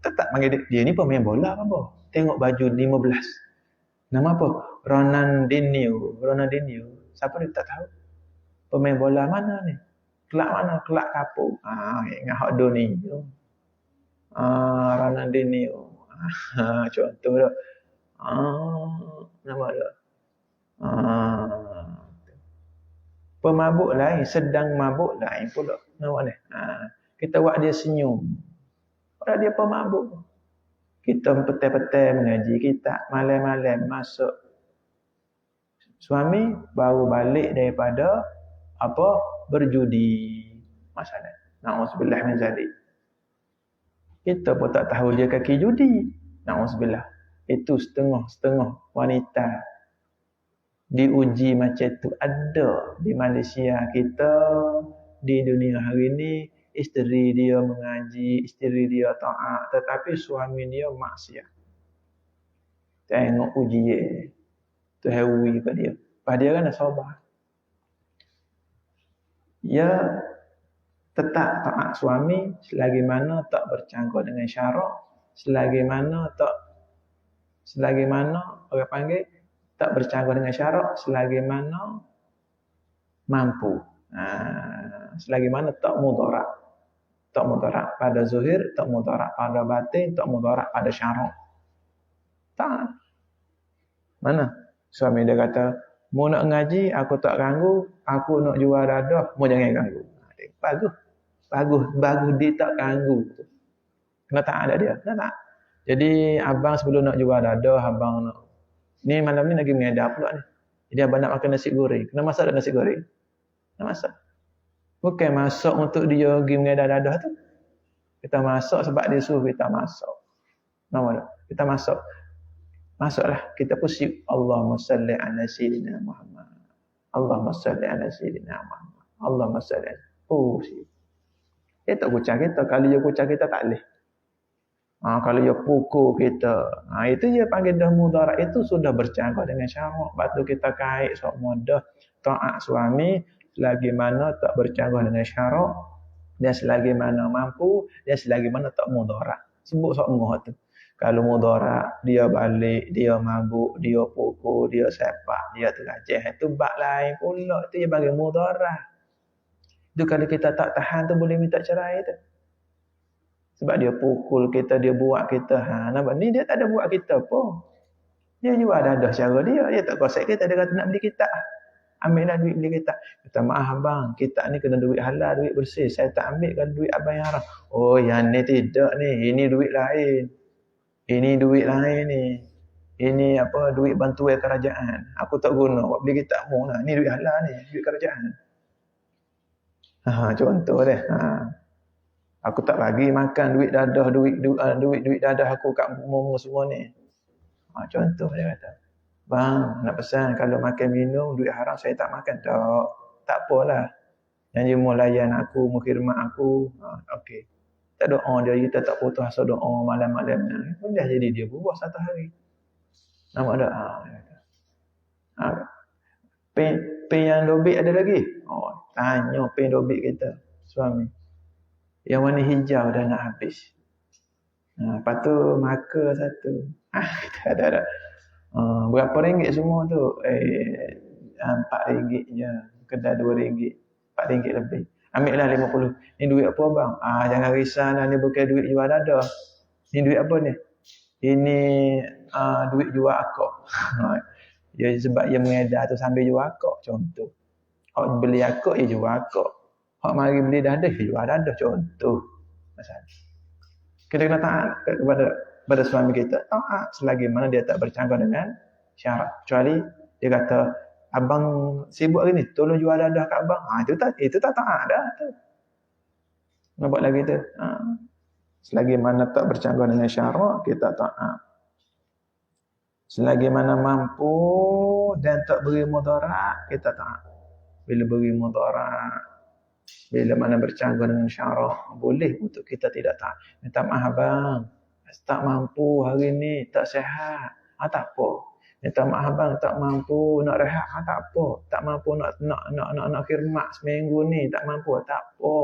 Tetap panggil dia ni pemain bola apa? Tengok baju 15. Nama apa? Ronaldinho. Siapa ni tak tahu. Pemain bola mana ni? Kelak mana? Kelak kapur. Ingat hak Doni. Ronaldinho. Contoh dah. Nama dia. Pemabuk lain, sedang mabuk lain pula. Nampak ni? Kita buat dia senyum. Padahal dia pemabuk. Kita petang-petang mengaji kita, malam-malam masuk. Suami baru balik daripada berjudi. Masalah. Na'udzubillah min zalik. Kita pun tak tahu dia kaki judi. Na'udzubillah. Itu setengah-setengah wanita diuji macam tu ada di Malaysia kita. Di dunia hari ini isteri dia mengaji, isteri dia taat, tetapi suami dia maksiat. Tengok ujian tu hewi kat dia. Pada dia kan dah sabar. Ya tetap taat suami selagi mana tak bercanggah dengan syarak, selagi mana orang panggil tak bercanggah dengan syarak, selagi mana mampu. Selagi mana tak mudarat. Tak mudarat pada zuhir, tak mudarat pada batin, tak mudarat pada syarak. Tak. Mana? Suami dia kata, mau nak ngaji, aku tak ganggu, aku nak jual dadah, mau jangan ganggu. Bagus dia tak ganggu. Kena tak ada dia. Kena tak? Jadi abang sebelum nak jual dadah, abang nak ni malam ni lagi mengedar pula ni. Jadi abang nak makan nasi goreng. Kena masak dah nasi goreng. Nak masak. Bukan masak untuk dia pergi mengedar dadah tu. Kita masak sebab dia suruh kita masak. Nama tak? Kita masak. Masuklah. Kita pusing. Allahumma salli ala sayyidina Muhammad. Allahumma salli ala sayyidina Muhammad. Allahumma salli ala. Pusing. Dia tak kucang kita. Kalau dia kucang kita tak boleh. Kalau dia pukul kita. Itu dia panggil dah mudarat. Itu sudah bercanggah dengan syarak. Lepas tu kita kait semua dah. Taat suami. Selagi mana tak bercanggah dengan syarak. Dan selagi mana mampu. Dan selagi mana tak mudarat. Sebut semua tu. Kalau mudarat, dia balik, dia mabuk, dia pukul, dia sepak, dia tergajah. Itu bak lain pula. Itu dia panggil mudarat. Itu kalau kita tak tahan tu boleh minta cerai tu. Sebab dia pukul kita, dia buat kita. Nampak ni dia tak ada buat kita pun. Dia jual dadah cara dia. Dia tak kosek kita, dia kata nak beli kita. Ambillah duit beli kita. Kata maaf abang, kita ni kena duit halal, duit bersih. Saya tak ambil kan duit abang yang haram. Oh yang ni tidak ni, ini duit lain. Ini duit lain ni. Ini apa duit bantuan kerajaan. Aku tak guna buat beli kita mu lah. Ni duit halal ni, duit kerajaan. Contoh deh. Aku tak bagi makan duit dadah, duit dadah aku kat mu semua ni. Contoh dia kata. Bang, nak pesan kalau makan minum duit haram saya tak makan. Tak apalah. Yang dia mau layan aku, mau khidmat aku. Okey. Tak doa dia, kita tak putus asa doa malam-malam. Boleh jadi dia berubah satu hari. Nampak tak? Pen yang dobit ada lagi? Tanya pen dobit kita, suami. Yang warna hijau dah nak habis. Lepas tu maka satu. Tak. Berapa ringgit semua tu? RM4 je. Kedai RM2. RM4 lebih. Ambil lah 50. Ni duit apa bang? Jangan risau lah. Ni bukan duit jual dadah. Ni duit apa ni? Ini duit jual akak. Ya, sebab dia mengedar tu sambil jual akak. Contoh. Hak beli akak, dia jual akak. Hak mari beli dadah, dia jual dadah. Contoh. Masalah. Kita kena taat kepada suami kita. Taat selagi mana dia tak bercanggah dengan syarat. Kecuali dia kata, abang sibuk hari ni, tolong jual dadah kat abang. Itu tak taat dah tu. Nampak lagi tu. Selagi mana tak bercanggah dengan syarak, kita taat. Selagi mana mampu dan tak beri mudarat, kita taat. Bila beri mudarat, bila mana bercanggah dengan syarak, boleh untuk kita tidak taat. Minta maaf abang, tak mampu hari ni, tak sihat. Tak apa. Minta maaf abang, tak mampu nak rehat. Tak apa. Tak mampu nak khidmat seminggu ni, tak mampu. Tak apa.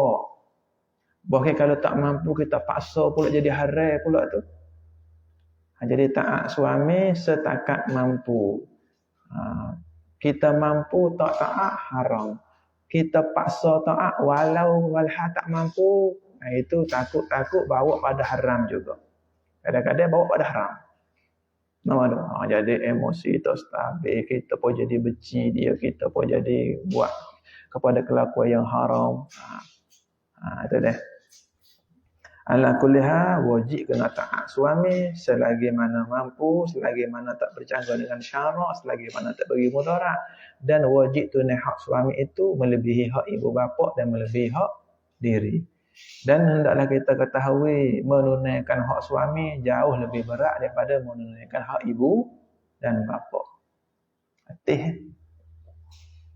Bahkan kalau tak mampu, kita paksa pula jadi haram pula tu. Jadi taat suami setakat mampu. Kita mampu tak taat haram. Kita paksa taat walau tak mampu, itu takut bawa pada haram juga. Kadang-kadang bawa pada haram. Jadi emosi tak stabil, kita pun jadi benci dia, kita pun jadi buat kepada kelakuan yang haram. Itu dah. Ala kulliha wajib kena taat suami selagi mana mampu, selagi mana tak bercanggah dengan syarak, selagi mana tak bagi mudarat, dan wajib tunai hak suami itu melebihi hak ibu bapa dan melebihi hak diri. Dan hendaklah kita ketahui menunaikan hak suami jauh lebih berat daripada menunaikan hak ibu dan bapa.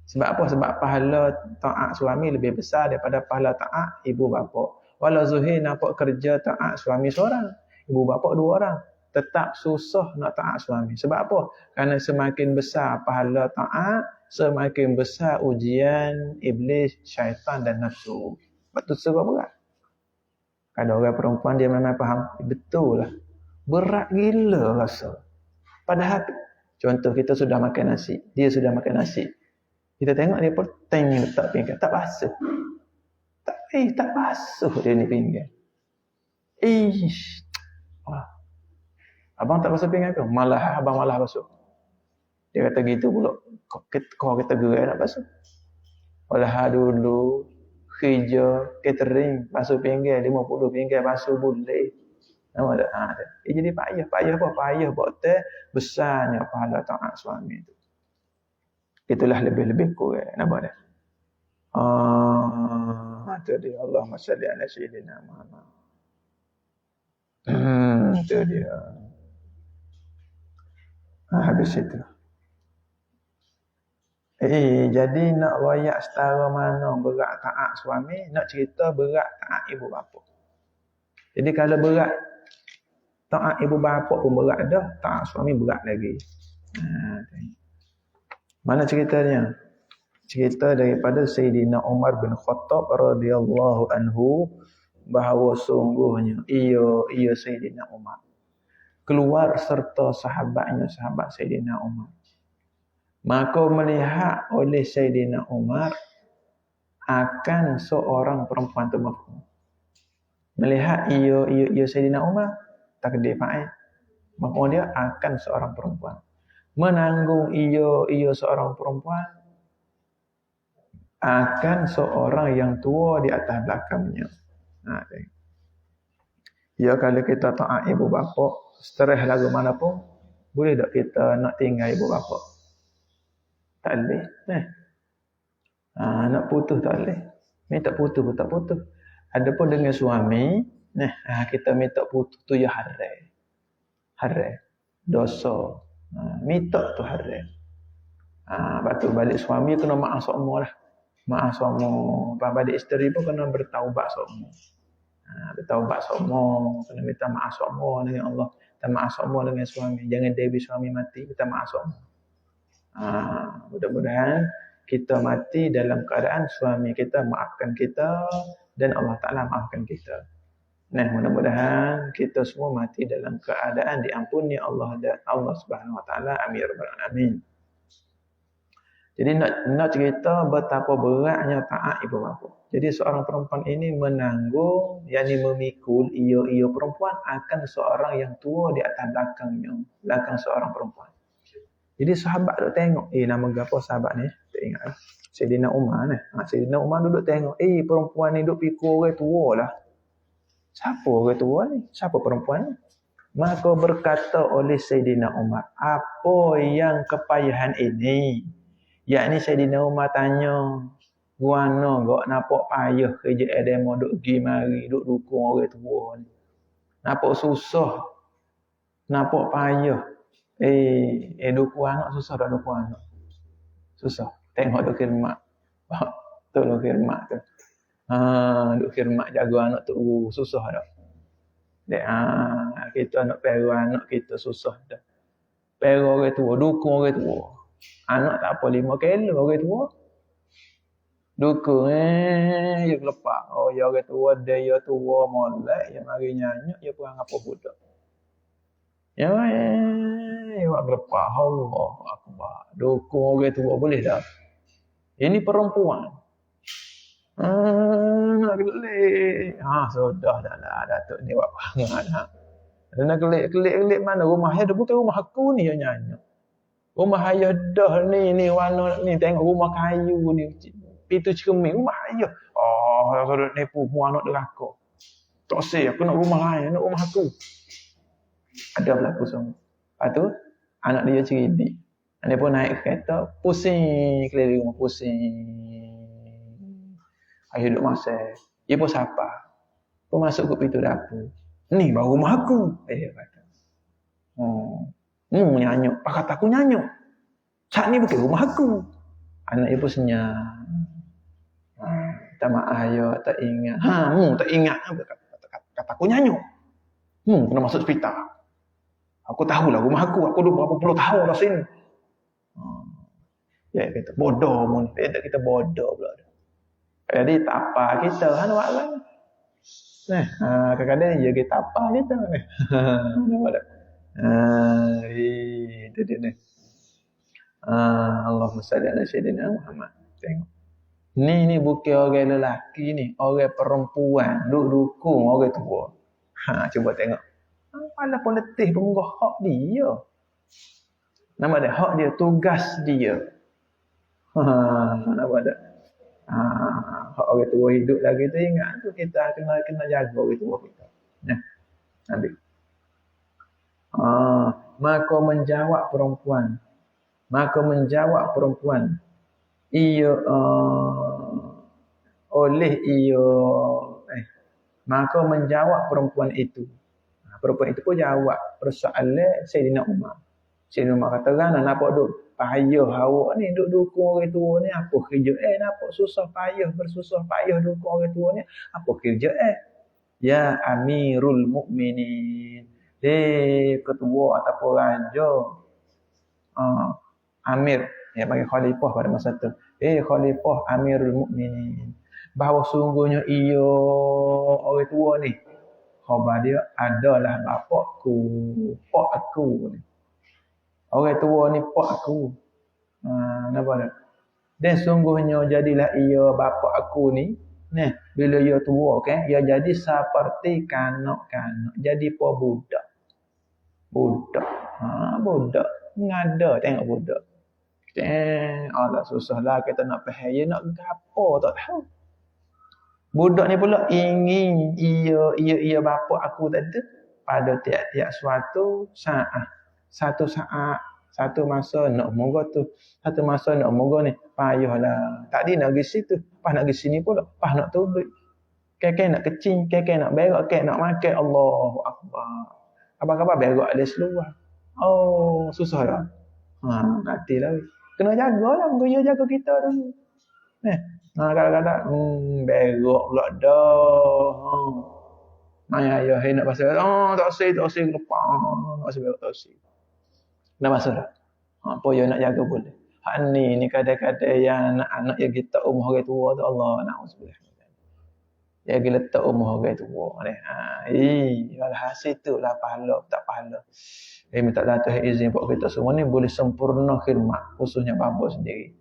Sebab apa? Sebab pahala taat suami lebih besar daripada pahala taat ibu bapa. Walau Zuhir nampak kerja taat suami seorang, ibu bapa 2 orang, tetap susah nak taat suami. Sebab apa? Kerana semakin besar pahala taat, semakin besar ujian iblis, syaitan dan nafsu. Betul sebab berat. Ada orang perempuan dia memang faham, betul lah. Berat gila rasa. Padahal contoh kita sudah makan nasi, dia sudah makan nasi. Kita tengok dia petang letak pinggan, tak basuh. Tak basuh dia ni pinggan. Abang tak basuh pinggan ke? Abang malah basuh. Dia kata gitu pula. Kau kata gerai nak basuh. Walah dulu kerja catering basuh pinggan 50 pinggan basuh boleh. Nama ada. Jadi payah apa? Payah betul besarnya pahala taat suami itu. Itulah lebih-lebih kurang. Nama ada. Itu dia. Allahumma salli ala sayyidina Muhammad. Itu dia. Habis itu. Jadi nak royak setara mana berat taat suami, nak cerita berat taat ibu bapa. Jadi kalau berat taat ibu bapa pun berat dah, taat suami berat lagi. Mana ceritanya? Cerita daripada Sayyidina Umar bin Khattab radhiyallahu anhu bahawa sungguhnya ia Sayyidina Umar keluar serta sahabatnya, sahabat Sayyidina Umar. Maka melihat oleh Sayyidina Umar akan seorang perempuan tu mafhum. Melihat ia Sayyidina Umar takdir fa'il. Maka dia akan seorang perempuan. Menanggung ia seorang perempuan akan seorang yang tua di atas belakangnya. Ya kalau kita taat ibu bapa, stres lagu mana pun, boleh tak kita nak tinggal ibu bapa? Tak boleh. Nak putus tak boleh. Minta putus pun tak putus. Adapun dengan suami, kita minta putus tu ya haram. Haram. Dosa. Minta tu haram. Lepas tu balik suami kena maaf semua lah. Maaf semua. Balik isteri pun kena bertaubat semua. Bertaubat semua. Kena minta maaf semua dengan Allah. Minta maaf semua dengan suami. Jangan Dewi suami mati. Minta maaf semua. Mudah-mudahan kita mati dalam keadaan suami kita maafkan kita dan Allah Ta'ala maafkan kita. Mudah-mudahan kita semua mati dalam keadaan diampuni Allah Subhanahu Wa Ta'ala. Amin ya rabbal alamin. Jadi nak cerita betapa beratnya taat ibu bapa. Jadi seorang perempuan ini menanggung, yakni memikul ia perempuan akan seorang yang tua di atas belakangnya, belakang seorang perempuan. Jadi sahabat duduk tengok, nama apa sahabat ni? Tak ingat lah. Sayyidina Umar ni. Sayyidina Umar duduk tengok, perempuan ni duduk pikul orang tua lah. Siapa orang tua ni? Siapa perempuan ni? Maka berkata oleh Sayyidina Umar, apa yang kepayahan ini? Yakni Sayyidina Umar tanya, guana gak nampak payah kerja demo duk pergi mari, duk dukung orang tua ni. Nampak susah. Nampak payah. Dukung anak susah tak dukung anak? Susah. Tengok duk khidmat. Tu duk khidmat tu. Duk khidmat jaga anak tu susah tak? Kita nak peru anak kita susah dah. Peru orang tua, dukung orang tua. Anak tak apa 5 kilo orang tua. Dukung ya lepak. Ya orang tua dia tua molek, ya mari nyanyi, ya perang apa budak. Ya awak lepak Allah akbar. Dukung orang tua boleh tak? Ini perempuan. Nak kelik. Sudah dah lah Datuk ni awak bangat. Nak kelik mana rumahnya? Dia bukan rumah aku ni yang nyanyi. Rumah ayah dah ni warna ni tengok rumah kayu ni. Pintu cermin rumah ayah. Saya nipu mu anak deraka. Tak say aku nak rumah lain, nak rumah aku. Ada berlaku semua. Lepas tu anak dia cerdik. Dia pun naik kereta, pusing keliling rumah, pusing. Ayah duduk masak. Dia pun sapa. Pun masuk ke pintu dapur. Ni baru rumah aku. Dia kata. Nyanyuk. Pak kata aku nyanyuk. Saat ni bukan rumah aku. Anak ibu senyap. Tak maaf ayah, tak ingat. Tak ingat. Kata aku nyanyuk. Kena masuk hospital. Aku tahulah rumah aku. Aku dah berapa puluh tahun dah sini. Ya kata bodoh mun. Kita bodoh pula. Jadi tak apa kita. Nampak lah. Kadang-kadang ya kita apa kita. Nampak tak? Itu dia ni. Allahumma salli ala sayyidina Muhammad. Tengok. Ni bukan orang lelaki ni, orang perempuan duk dukung orang tua. Cuba tengok. Walaupun letih pun hak dia. Nama dia hak dia, tugas dia. Nampak tak? Hak orang tua hidup lagi tu ingat tu kita kena jaga orang tua kita. Nanti Maka menjawab perempuan ia oleh ia maka menjawab perempuan itu. Perempuan itu pun jawab persoalan Sayyidina Umar. Sayyidina Umar kata, "Kan nampak duk payah awak ni duk dukung orang tua ni, apa kerja nampak susah payah bersusah payah dukung orang tua ni, apa kerja Ya Amirul Mukminin." Ketua ataupun raja. Amir yang panggil khalifah pada masa tu. Khalifah Amirul Mukminin. Bahawa sungguhnya ia orang tua ni, khabar dia adalah bapakku, pak aku ni. Orang tua ni pak aku. Nampak tak? Dan sungguhnya jadilah ia bapak aku ni, bila ia tua kan, ia jadi seperti kanak-kanak, jadi budak. Budak ngada tengok budak. Allah susahlah kita nak faham, ia nak gapo tak tahu. Budak ni pula ingin ia bapa aku tadi pada tiap-tiap suatu saat. Satu masa nak moga tu. Satu masa nak moga ni. Payahlah. Tadi nak pergi situ. Pas nak pergi sini pula. Pas nak tubik. Kakek nak kecing. Kakek nak berak. Kakek nak makan. Allahu Akbar. Apa-apa berak ada seluar. Oh, susah lah. Nantilah. Kena jagalah. Dia jaga kita dulu. Kadang-kadang berak pula dah. Ayah nak pasal tak say lepas. Tak say. Dah masuk dah. Apa yang nak jaga boleh. Hak ni kadang-kadang yang anak-anak yang kita umur orang tua tu Allah na'udzubillah. Yang kita letak umur orang tua ni. Alhasil tu lah pahala tak pahala. Minta Tuhan izin buat kita semua ni boleh sempurna khidmat, khususnya bapa sendiri.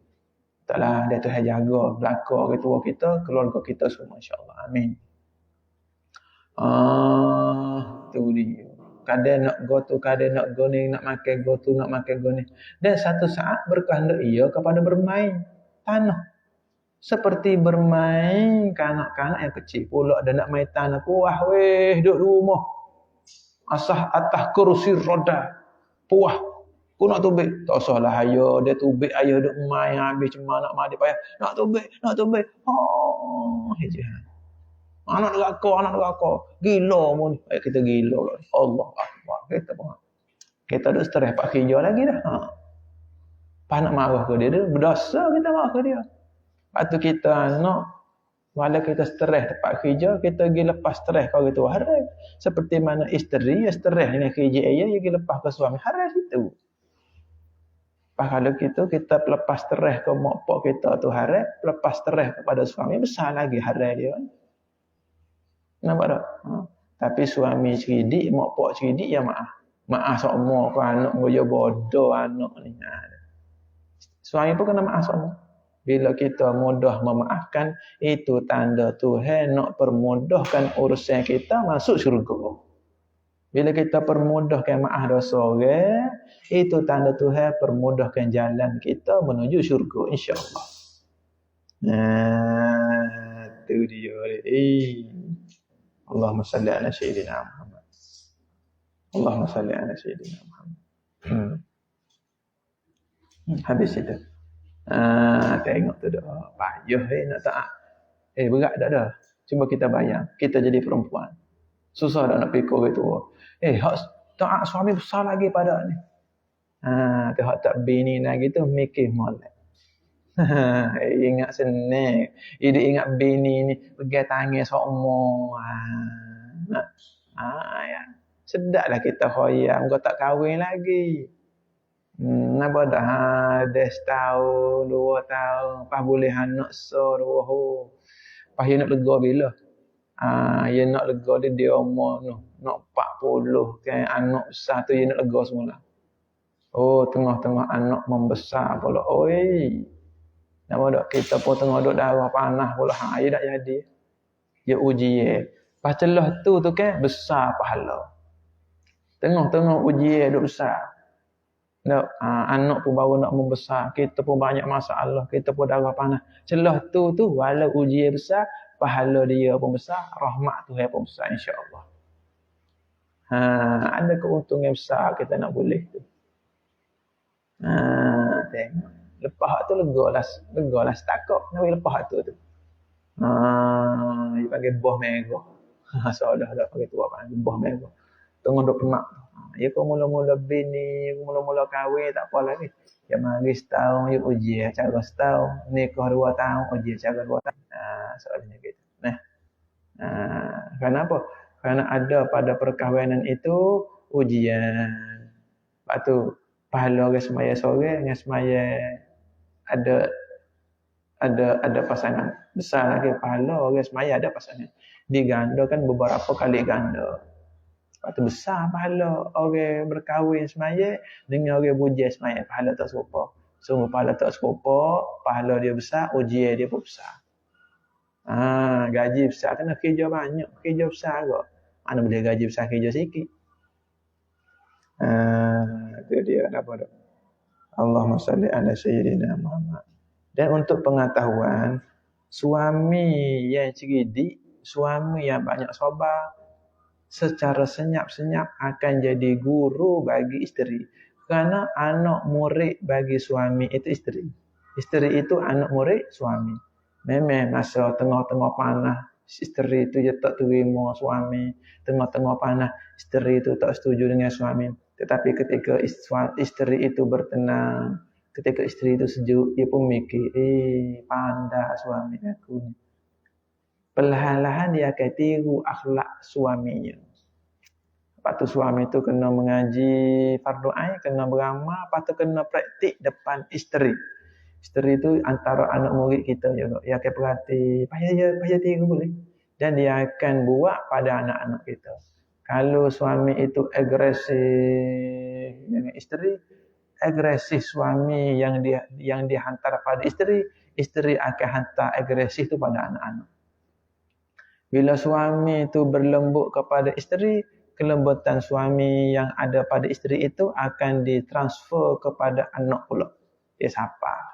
Taklah dia Tuhan jaga belaka orang tua kita, keluarga kita semua insya-Allah. Amin. Tu dia. Kadang nak go tu, kadang nak go ni, nak makan go tu, nak makan go ni. Dan satu saat berkehendak ia kepada bermain tanah. Seperti bermain kanak-kanak yang kecil pula. Dan nak main tanah. Puah weh, duduk rumah. Asah atas kursi roda. Puah. Aku nak tubik. Tak usahlah ayah. Dia tubik ayah duduk main. Habis cuma nak mandi payah. Nak tubik. Anak neraka. Gila pun. Kita gila. Allah Akbar. Kita duduk stres pak kerja lagi dah. Pas nak marah ke dia, berdosa kita marah ke dia. Lepas tu kita anak, walau kita stres tempat kerja, kita pergi lepas stres ke orang tua haram. Seperti mana isteri yang stres dengan kerja ia pergi lepas ke suami haram itu. Pas kalau kita lepas stres ke mak pak kita tu haram, lepas stres kepada suami besar lagi haram dia. Nampak tak? Tapi suami cerdik, mak pak cerdik, ya maaf. Maaf semua ke anak, dia bodoh anak ni. Suami pun kena maaf semua. Bila kita mudah memaafkan, itu tanda Tuhan nak permudahkan urusan kita masuk syurga. Bila kita permudahkan maaf dosa orang, itu tanda Tuhan permudahkan jalan kita menuju syurga insya-Allah. Itu dia. Allahumma salli ala sayyidina Muhammad. Allahumma salli ala sayyidina Muhammad. Habis itu. Tengok tu dah. Payah nak taat. Berat tak dah. Cuma kita bayang. Kita jadi perempuan. Susah dah nak pikir gitu. Hak taat suami besar lagi pada ni. Hak tak bini lagi tu mikir molek. Ingat senang. Dia ingat bini ni pegang tangan semua. Ya. Sedaplah kita khoyam. Kau tak kahwin lagi. Apa dah? Dah setahun, 2 tahun. Pas boleh anak so. Pas dia nak lega bila? Dia nak lega dia umur nak 40 kan. Anak besar tu dia nak lega semula. Tengah-tengah anak membesar pula. Nama dak kita pun tengah duk darah panas pula. Dia tak jadi. Dia ujian. Pas celah tu kan besar pahala. Tengah-tengah ujian duk besar. Anak pun baru nak membesar. Kita pun banyak masalah. Kita pun darah panas. Celah tu walau ujian besar, pahala dia pun besar, rahmat Tuhan pun besar insya-Allah. Ada keuntungan besar kita nak boleh tu. Tengok. Lepas tu legalah setakak nak lepas tu. Dia panggil buah merah. Seolah dah panggil tua panggil buah merah. Tengok dok penak. Ya kau mula-mula bini, mula-mula kahwin tak apa lagi. Ya mari setahun ya uji cara setahun, nikah 2 tahun uji cara 2 tahun. Soalnya gitu. Kenapa? Karena ada pada perkahwinan itu ujian. Lepas tu pahala orang semaya sore dengan semaya ada pasangan. Besar lagi pahala orang semaya ada pasangan. Digandakan beberapa kali ganda. Lepas tu besar pahala orang berkahwin semaya dengan orang bujai semaya. Pahala tak serupa. Sungguh pahala tak serupa, pahala dia besar, ujian dia pun besar. Gaji besar kena kerja banyak, kerja besar agak. Mana boleh gaji besar kerja sikit. Itu dia apa dah. Allahumma salli ala sayyidina Muhammad. Dan untuk pengetahuan, suami yang cerdik, suami yang banyak sabar, secara senyap-senyap akan jadi guru bagi isteri. Kerana anak murid bagi suami itu isteri. Isteri itu anak murid suami. Memang masa tengah-tengah panas, isteri itu dia tak terima suami. Tengah-tengah panas, isteri itu tak setuju dengan suami. Tetapi ketika isteri itu bertenang, ketika isteri itu sejuk, dia pun mikir, pandai suami aku ni. Perlahan-lahan dia akan tiru akhlak suaminya. Lepas tu suami tu kena mengaji fardu ain, kena beramal, lepas tu kena praktik depan isteri. Isteri itu antara anak murid kita juga. Dia akan perhati, payah tiru boleh. Dan dia akan buat pada anak-anak kita. Kalau suami itu agresif dengan isteri, agresif suami yang dihantar pada isteri akan hantar agresif itu pada anak-anak. Bila suami itu berlembut kepada isteri, kelembutan suami yang ada pada isteri itu akan ditransfer kepada anak pula. Dia sapa.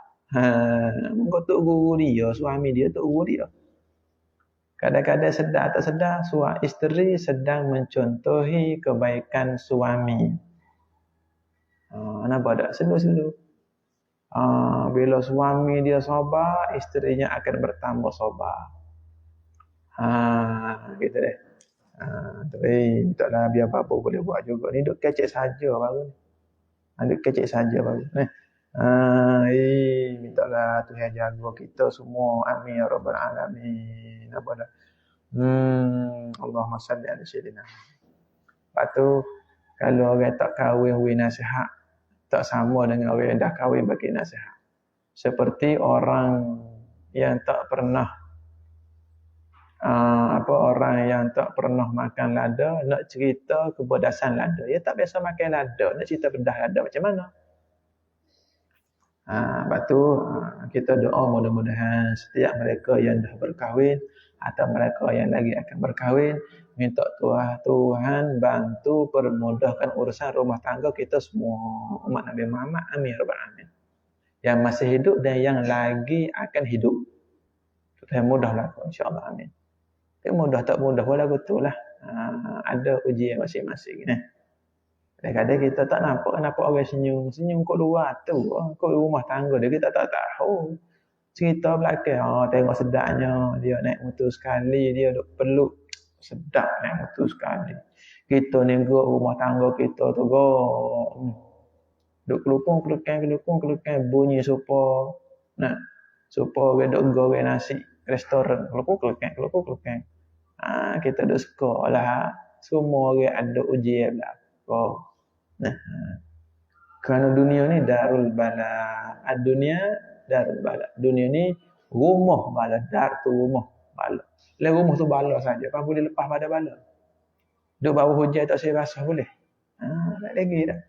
Kau tok guru dia, suami dia tok guru dia. Kadang-kadang sedar tak sedar, isteri sedang mencontohi kebaikan suami. Nampak tak? Sendu-sendu. Bila suami dia sabar, isterinya akan bertambah sabar. Gitu deh. Taklah biar apa boleh buat juga. Ni duk kecek saja baru ni. Duk kecek saja baru. Mintalah Tuhan jaga kita semua. Amin ya rabbal alamin. Apa dah? Allahumma salli ala sayyidina. Lepas tu kalau orang tak kahwin nasihat, tak sama dengan orang yang dah kahwin bagi nasihat. Seperti orang yang tak pernah orang yang tak pernah makan lada nak cerita kepedasan lada. Dia tak biasa makan lada, nak cerita pedas lada macam mana? Lepas tu kita doa mudah-mudahan setiap mereka yang dah berkahwin atau mereka yang lagi akan berkahwin, minta Tuhan bantu permudahkan urusan rumah tangga kita semua umat Nabi Muhammad. Amin ya rabbal alamin. Yang masih hidup dan yang lagi akan hidup. Tuhan mudahlah insya-Allah. Amin. Tapi mudah tak mudah pula betul lah. Ada ujian masing-masing. Kadang-kadang kita tak nampak kenapa orang senyum kat luar tu, kat rumah tangga dia kita tak tahu. Cerita belakang, tengok sedapnya dia naik motor sekali, dia duk peluk sedap naik motor sekali. Kita ni rumah tangga kita tu duk kelupung bunyi supaya orang duk goreng nasi restoran, kelupung. Kita duk suka lah. Semua orang ada ujian belakang. Kerana dunia ni darul bala. Dunia darul bala. Dunia ni rumah bala. Dar tu rumah bala. Lain rumah tu bala saja. Apa boleh lepas pada bala? Duk bawah hujan tak saya rasa boleh? Tak lagi dah.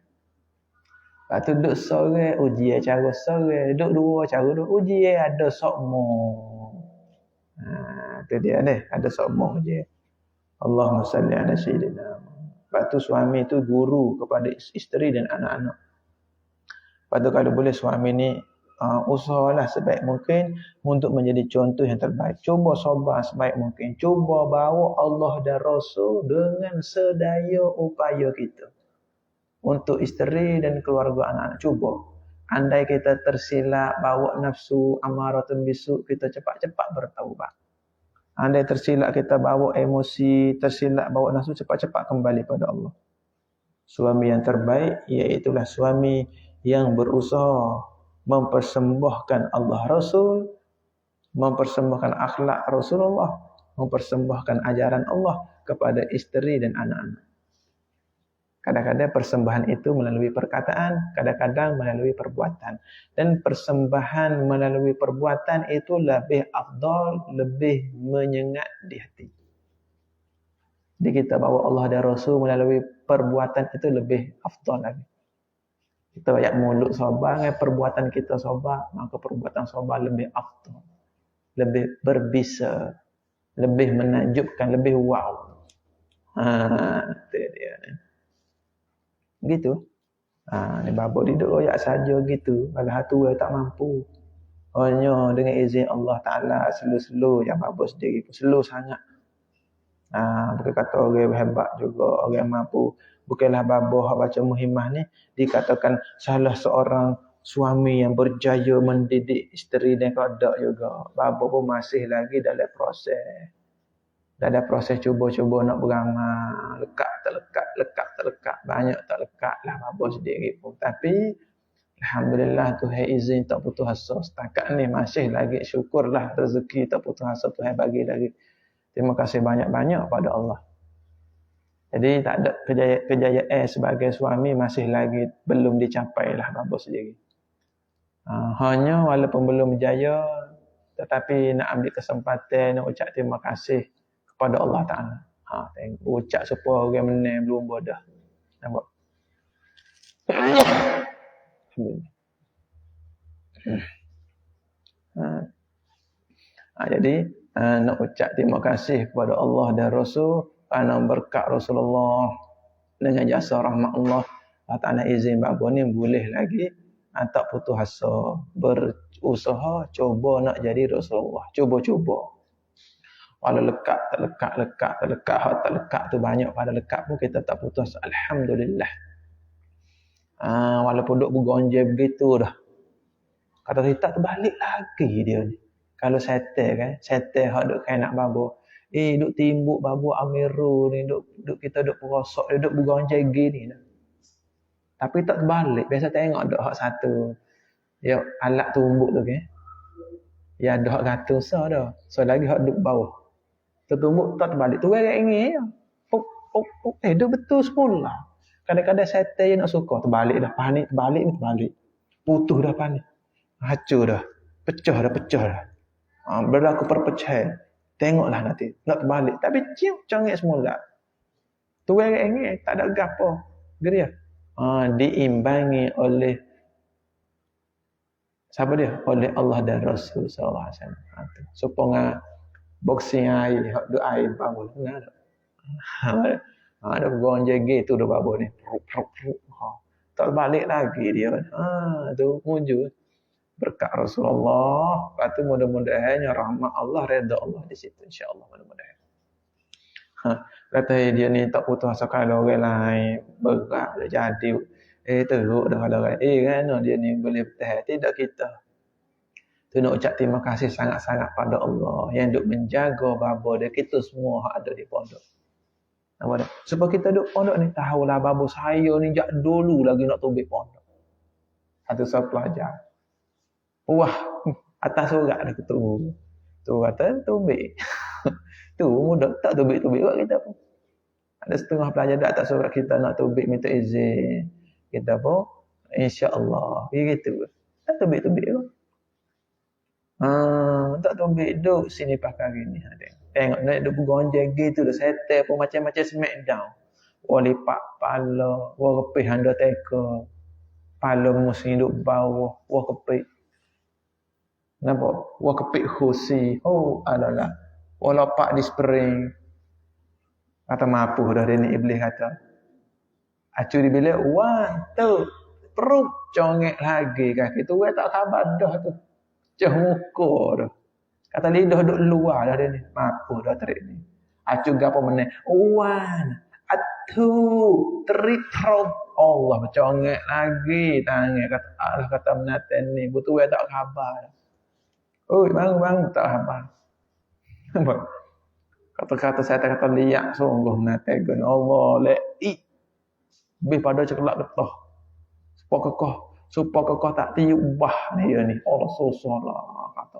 Lepas tu duk sore ujian cara sore. Duk dua cara duk ujian ada sokmo. Itu dia deh. Ada sokmo ujian. Allahumma salli ala sayyidina. Lepas tu suami tu guru kepada isteri dan anak-anak. Lepas tu kalau boleh suami ni usahalah sebaik mungkin untuk menjadi contoh yang terbaik. Cuba sabar sebaik mungkin. Cuba bawa Allah dan Rasul dengan sedaya upaya kita. Untuk isteri dan keluarga anak-anak. Cuba. Andai kita tersilap bawa nafsu amaratun bisu, kita cepat-cepat bertaubat. Andai tersilap kita bawa emosi, tersilap bawa nafsu, cepat-cepat kembali pada Allah. Suami yang terbaik iaitulah suami yang berusaha mempersembahkan Allah Rasul, mempersembahkan akhlak Rasulullah, mempersembahkan ajaran Allah kepada isteri dan anak-anak. Kadang-kadang persembahan itu melalui perkataan, kadang-kadang melalui perbuatan. Dan persembahan melalui perbuatan itu lebih afdal, lebih menyengat di hati. Jadi kita bawa Allah dan Rasul melalui perbuatan itu lebih afdal lagi. Kita banyak mulut sabar, perbuatan kita sabar, maka perbuatan sabar lebih afdal, lebih berbisa, lebih menakjubkan, lebih wow. Itu dia ni. Gitu. Ni babak dia royak saja gitu. Kalau hatu tak mampu. Hanya dengan izin Allah Taala slow-slow yang babak sendiri, slow sangat. Bukan kata orang hebat juga, orang mampu. Bukanlah babah baca muhimmah ni dikatakan salah seorang suami yang berjaya mendidik isteri dan keluarga juga. Babah pun masih lagi dalam proses. Dalam proses cuba-cuba nak beramal, lekat tak lekat, banyak tak lekat lah babah sendiri pun. Tapi alhamdulillah Tuhan izin tak putus asa. Setakat ni masih lagi syukurlah rezeki tak putus asa Tuhan bagi lagi. Terima kasih banyak-banyak pada Allah. Jadi tak ada kejayaan sebagai suami masih lagi belum dicapai lah babah sendiri. Hanya walaupun belum berjaya, tetapi nak ambil kesempatan nak ucap terima kasih kepada Allah Ta'ala. Ucap supaya orang menang belum bodoh. Nampak? Jadi nak ucap terima kasih kepada Allah dan Rasul kerana berkat Rasulullah dengan jasa rahmat Allah. Allah Ta'ala izin babo ni boleh lagi tak putus asa, berusaha cuba nak jadi Rasulullah. Cuba-cuba. Walau lekat, tak lekat tu banyak pada lekat pun kita tak putus. Alhamdulillah. Walaupun duk bergonjang begitu dah. Kata kita terbalik lagi dia ni. Kalau setel hak duk kain nak babo. Duk timbuk babo Amiru ni, kita duk perosok, duk bergonjang gini dah. Tapi tak terbalik. Biasa tengok duk hak satu. Ya, alat tumbuk tu kan. Ya ada hak gantung sah dah. So lagi hak duk bawah. Tertumbuk tak terbalik. Tu orang ingin ya. Duk betul semula. Kadang-kadang setel je nak suka. Terbalik dah. Panik terbalik. Putus dah panik. Hancur dah. Pecah dah. Berlaku perpecahan. Tengoklah nanti. Nak terbalik. Tapi cangit semula. Tu orang ingin. Tak ada gapo. Geria. Diimbangi oleh siapa dia? Oleh Allah dan Rasul sallallahu alaihi wasallam. Supaya boxing air, hak du air bawah ada. Ada gonjang gitu dah babo ni. Tak balik lagi dia. Tu wujud berkat Rasulullah. Lepas tu mudah-mudahan rahmat Allah, redha Allah di situ insya-Allah mudah-mudahan. Kata dia ni tak putus asa kalau orang lain berat dah jadi. Teruk dah kalau orang. Kan dia ni boleh bertahan. Tidak kita. Tu nak ucap terima kasih sangat-sangat pada Allah yang duk menjaga babo dia kita semua hak ada di pondok. Nampak tak? Sebab kita duk pondok ni tahulah babo saya ni jak dulu lagi nak tubik pondok. Satu seorang pelajar. Wah, atas surat dah ketemu. Tu kata tubik. Tu mudah tak tubik-tubik buat kita pun. Ada setengah pelajar dak atas surat kita nak tubik minta izin. Kita pun insya-Allah begitu. Tak tubik-tubik pun. Tak tubik duk sini pakai gini. Tengok naik duk bergonjang gitu dah settle pun macam-macam smackdown. Wah lipat pala, wah kepih Undertaker. Pala musim duk bawah, wah kepih. Nampak? Wah kepih Husi. Alalah. Wah lopak di spring. Kata mampu dah dia ni iblis kata. Acu di bilik, 1, 2. perut congek lagi kaki tu tak khabar dah tu. Cah muka dah. Kata lidah duk luar dah dia ni. Mampu dah terik ni. Acu gapo meneh? Wan. Atu terik perut. Allah congek lagi tangan kata Allah kata menaten ni. Betul tak khabar. Oi, bangun tak khabar. Kata-kata saya kata liak sungguh menategun Allah le'i. Lebih pada cekelak getah. Supaya kekah tak tiubah dia ni. Allah susah lah kata.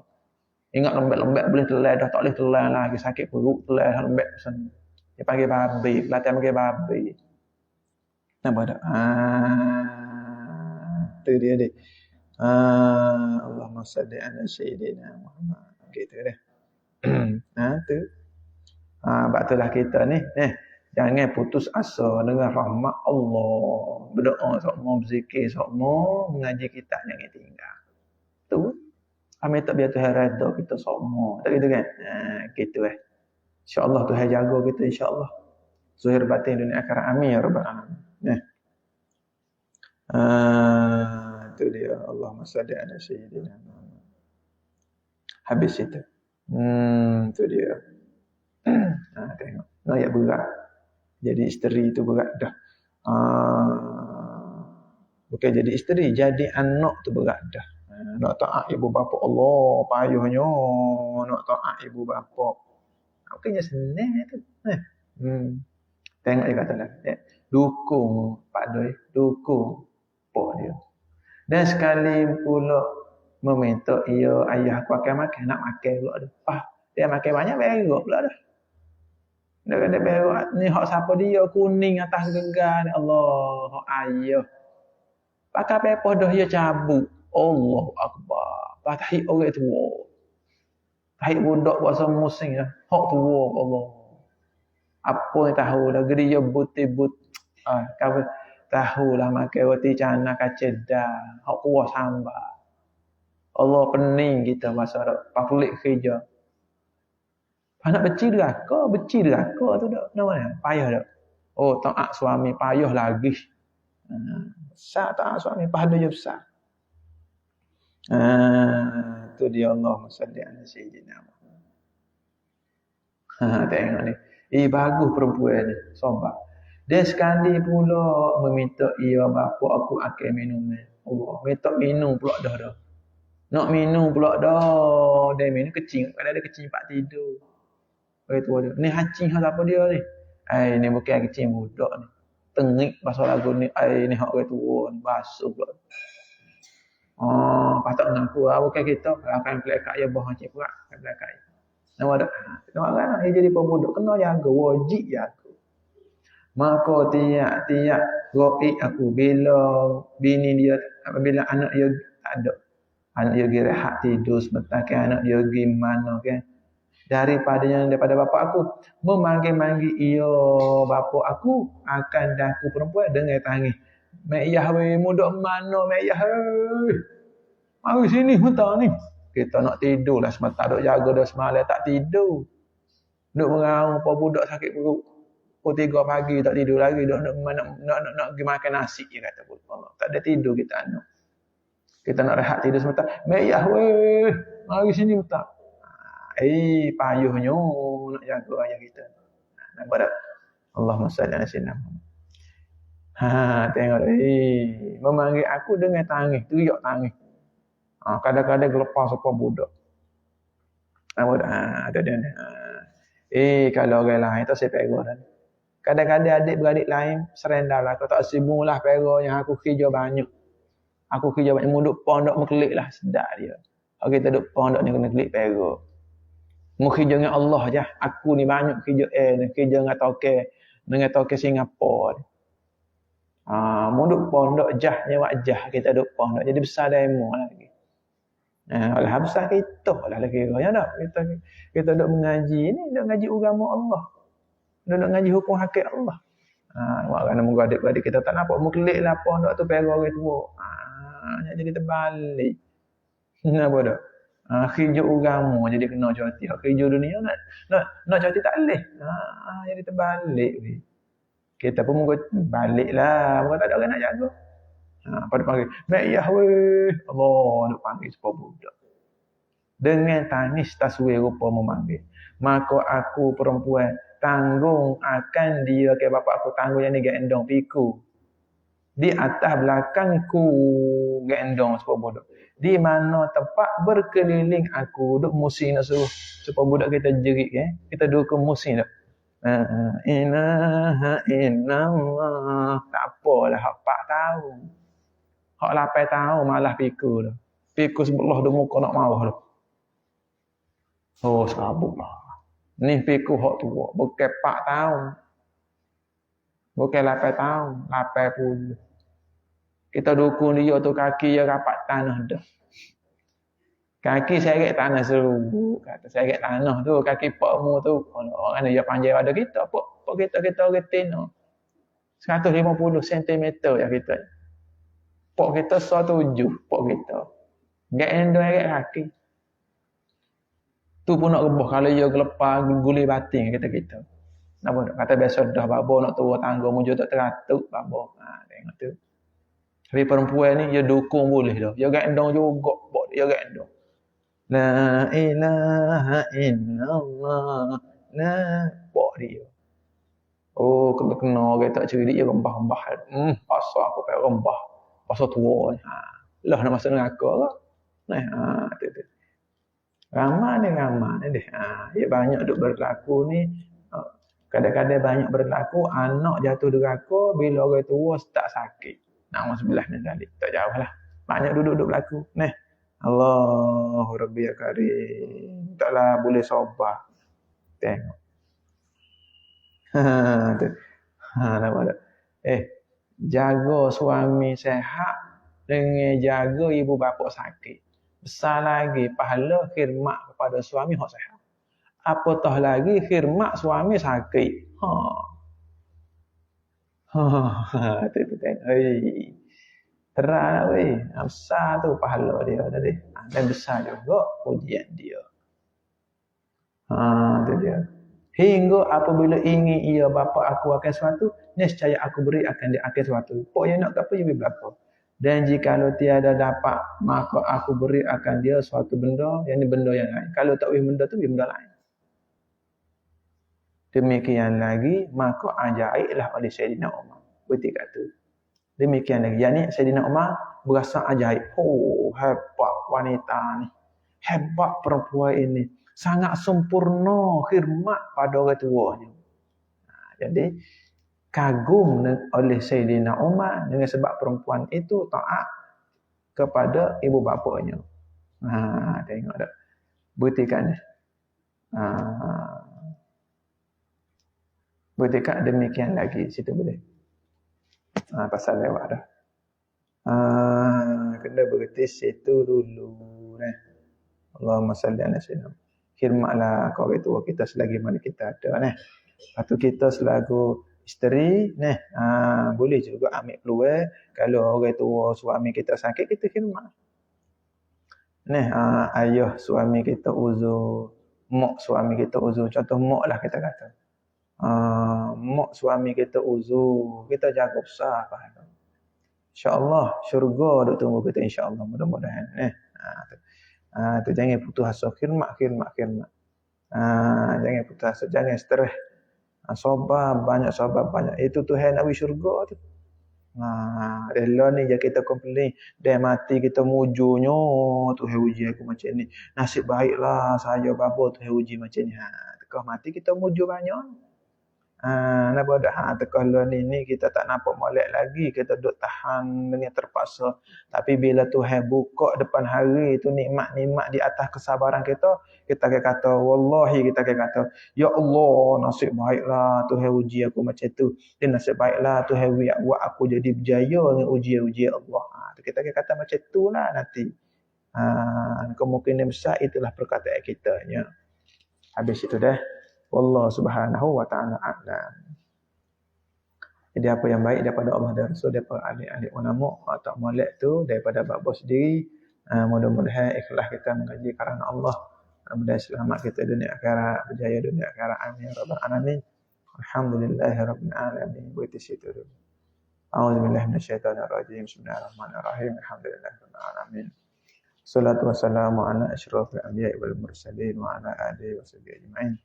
Ingat lembek-lembek boleh telan dah tak boleh telan lagi sakit perut telan lembek pesan. Dia panggil babi, pelatihan panggil babi. Nampak tak? Tu dia dia. Allahumma salli ala sayyidina Muhammad. Gitu dah. Tu. Sebab itulah kita ni, jangan putus asa dengan rahmat Allah. Berdoa semua, berzikir semua, mengaji kitab jangan tinggal. Tu. Kami tak biar Tuhan redha kita semua. Tak gitu kan? Gitu InsyaAllah Tuhan jaga kita insyaAllah. Zuhir batin dunia akhirat. Amin ya rabbal alamin. Itu dia. Allahumma salli ala sayyidina Muhammad. Habis itu. Itu dia. Tengok. Ayat berat. Jadi isteri itu berat dah. Bukan jadi isteri, jadi anak tu berat dah. Nak taat ibu bapa Allah payahnya. Nak taat ibu bapa. Bukannya senang tu. Tengok dia kata lah. Dukung Pak Doi. Dukung pak dia. Dan sekali pula meminta ayah aku akan makan. Nak makan pula dah. Dia makan banyak berak pula dah. Dia kata berak. Ni hak siapa dia kuning atas gegar ni. Allah. Hak ayah. Pakai pepah dah dia cabut. Allahu Akbar. Tahi orang tua. Tahi budak bahasa musim dah. Hak tua Allah. Apa yang tahu dah geria but. Kau tahulah makan roti canai kacedah. Hak kuah sambal. Allah pening kita bahasa Arab. Paklik kerja. Anak beci deraka tu dak. Nama payah dak. Oh, taat suami payah lagi. Besar taat suami pahalanya besar. Tu dia Allahumma salli ala sayyidina Muhammad. Tengok ni. Bagus perempuan ni. Sabar. Dia sekali pula meminta bapa aku akan minum. Allah. Minta minum pula dah. Nak minum pula dah. Dia minum kecil. Kadang dia kecil pak tidur. Tua dia. Ni hacing apa dia ni? Ni bukan kecil budak ni. Tengik bahasa lagu ni. Ni hak orang tua ni. Basuh pula. Patut mengaku bukan kita akan pelekat ya bah cik perak pelekat. Nama dak. Nama kan dia jadi pemuda kena jaga wajib jaga. Maka tiap goib aku bila bini dia apabila anak dia tak ada. Anak dia pergi rehat tidur sebentar kan anak dia pergi mana kan. Daripada bapa aku memanggil-manggil bapa aku akan daku perempuan dengan tangis. Mek yah we mudak mana mek yah. Mari sini mentah ni. Kita nak tidur lah sebentar duk jaga dah semalam tak tidur. Duk mengaung apa budak sakit perut. Pukul 3 pagi tak tidur lagi duk nak pergi makan nasi je kata Allah. Tak ada tidur kita anak. Kita nak rehat tidur sebentar. Mek yah we. Mari sini mentah. Payuhnya nak jaga ayah kita. Nampak tak? Allahumma salli ala sayyidina Muhammad. Tengok memanggil aku dengan tangis, teriak tangis. Kadang-kadang lepas apa budak. Nampak tak? Ada dia. Kalau orang lain tak saya pegang dah. Kadang-kadang adik-beradik lain serendalah. Kau tak sibuklah pegang yang aku kerja banyak. Aku kerja banyak muduk pondok meklik lah sedap dia. Kalau kita duduk pondok ni kena klik pegang. Mu kerja dengan Allah je. Aku ni banyak kerja kerja dengan toke Singapura. Muduk pondok jah nyewa jah kita duduk pondok jadi besar demo lagi. Oleh besar kita lah lagi ya tak. Kita duduk mengaji ni duduk ngaji agama Allah. Duduk ngaji hukum hakikat Allah. Maknanya moga adik-adik kita tak nampak muklik lah pondok tu pergi orang tua. Jadi terbalik. Kenapa dak? Kerja agama jadi kena cuti. Kerja dunia nak cuti tak boleh. Jadi terbalik. Kita pun moga baliklah. Moga tak ada orang nak jaga. Pada panggil, "Mayah weh." Allah nak panggil sepuluh budak. Dengan tangis taswir rupa memanggil. Maka aku perempuan tanggung akan dia ke bapak aku tanggung yang ni gendong piku. Di atas belakangku gendong sepuluh budak. Di mana tempat berkeliling aku duk musim nak suruh supaya budak kita jerit kita duk ke musim dah. Ilaha illallah. Tak apalah hak 4 tahun. Hak 8 tahun malah piku dah. Piku sebelah dah muka nak marah dah. Oh, sabuklah. Ni piku hak tua, bukan 4 tahun. Bukan 8 tahun, 80. Kita dukung dia tu kaki dia rapat tanah dah. Kaki seret tanah seru. Kata seret tanah tu, kaki pakmu tu. Orang dia panjang pada kita. Pak kita orang tino. 150 cm ya kita. Pak kita 107, pak kita. Gak endong eret kaki. Tu pun nak rebah kalau dia gelepar guli batin kita. Napa kata biasa dah babo nak turun tangga muncul tak teratuk babo. Tengok tu. Tapi perempuan ni dia dukung boleh dah. Dia gendong juga bok dia gendong. La ilaha illallah. Bok dia. Oh, kena orang tak cerdik dia rembah-rembah. Pasal aku pakai rembah. Pasal tua ni. Lah nak masuk neraka ke? Tu. Ramai ni deh. Dia banyak duk berlaku ni. Kadang-kadang banyak berlaku anak jatuh neraka bila orang tua tak sakit. Nak sebelah ni tadi. Tak jauh lah. Banyak duduk berlaku. Allahu Rabbi ya Karim. Taklah boleh sabar. Tengok. Tu. Nampak tak? Jaga suami sehat dengan jaga ibu bapa sakit. Besar lagi pahala khidmat kepada suami hak sehat. Apatah lagi khidmat suami sakit. Tu tengok. Terang weh. Besar tu pahala dia tadi. Dan besar juga ujian dia. Tu dia. Hingga apabila ingin ia bapa aku akan sesuatu, nescaya aku beri akan dia akan sesuatu. Pok yang nak apa je belaka. Dan jikalau tiada dapat, maka aku beri akan dia suatu benda, yang ni benda yang lain. Kalau tak boleh benda tu, benda lain. Demikian lagi, maka ajaiblah oleh Sayyidina Umar. Berarti kata. Demikian lagi. Yang ni Sayyidina Umar berasa ajaib. Oh, hebat wanita ni. Hebat perempuan ini. Sangat sempurna khidmat pada orang tuanya. Jadi, kagum oleh Sayyidina Umar dengan sebab perempuan itu taat kepada ibu bapanya. Tengok tak. Buktikan. Buktikan demikian lagi. Situ boleh. Pasal lewat dah. Kena berhenti situ dulu. Allahumma salli ala sayyidina. Khidmatlah kau orang tua kita selagi mana kita ada. Lepas tu kita selaku isteri, boleh juga ambil peluang kalau orang tua suami kita sakit kita khidmat. Ayah suami kita uzur, mak suami kita uzur, contoh mak lah kita kata. Mak suami kita uzur, kita jaga besar pahala. Insya-Allah syurga duk tunggu kita insya-Allah mudah-mudahan. Tu jangan putus asa khidmat. Jangan putus asa, jangan stres. Sabar banyak. Itu Tuhan nak bagi syurga tu. Rela ni je kita komplain. Dah mati kita mujurnya. Tuhan uji aku macam ni. Nasib baiklah saya bapa Tuhan uji macam ni. Tekah mati kita mujur banyak. Nak dah tekah ni kita tak nampak molek lagi. Kita duduk tahan dengan terpaksa. Tapi bila Tuhan buka depan hari tu nikmat-nikmat di atas kesabaran kita akan kata, wallahi kita akan kata, ya Allah, nasib baiklah Tuhan uji aku macam tu. Dan nasib baiklah Tuhan buat aku jadi berjaya dengan ujian-ujian Allah. Kita akan kata macam tu lah nanti. Kemungkinan besar itulah perkataan kitanya. Habis itu dah. Wallahu subhanahu wa ta'ala a'lam. Jadi apa yang baik daripada Allah dan Rasul, daripada ahli-ahli ulama, tak molek tu daripada bapa sendiri. Mudah-mudahan ikhlas kita mengaji kerana Allah. Mudah-mudahan selamat kita dunia akhirat, berjaya dunia akhirat. Amin ya rabbal alamin. Alhamdulillahirabbil alamin. Berita situ dulu. A'udzubillahi minasyaitonirrajim. Bismillahirrahmanirrahim. Alhamdulillahirabbil alamin. Salatu wassalamu ala asyrafil anbiya'i wal mursalin wa ala alihi washabihi ajma'in.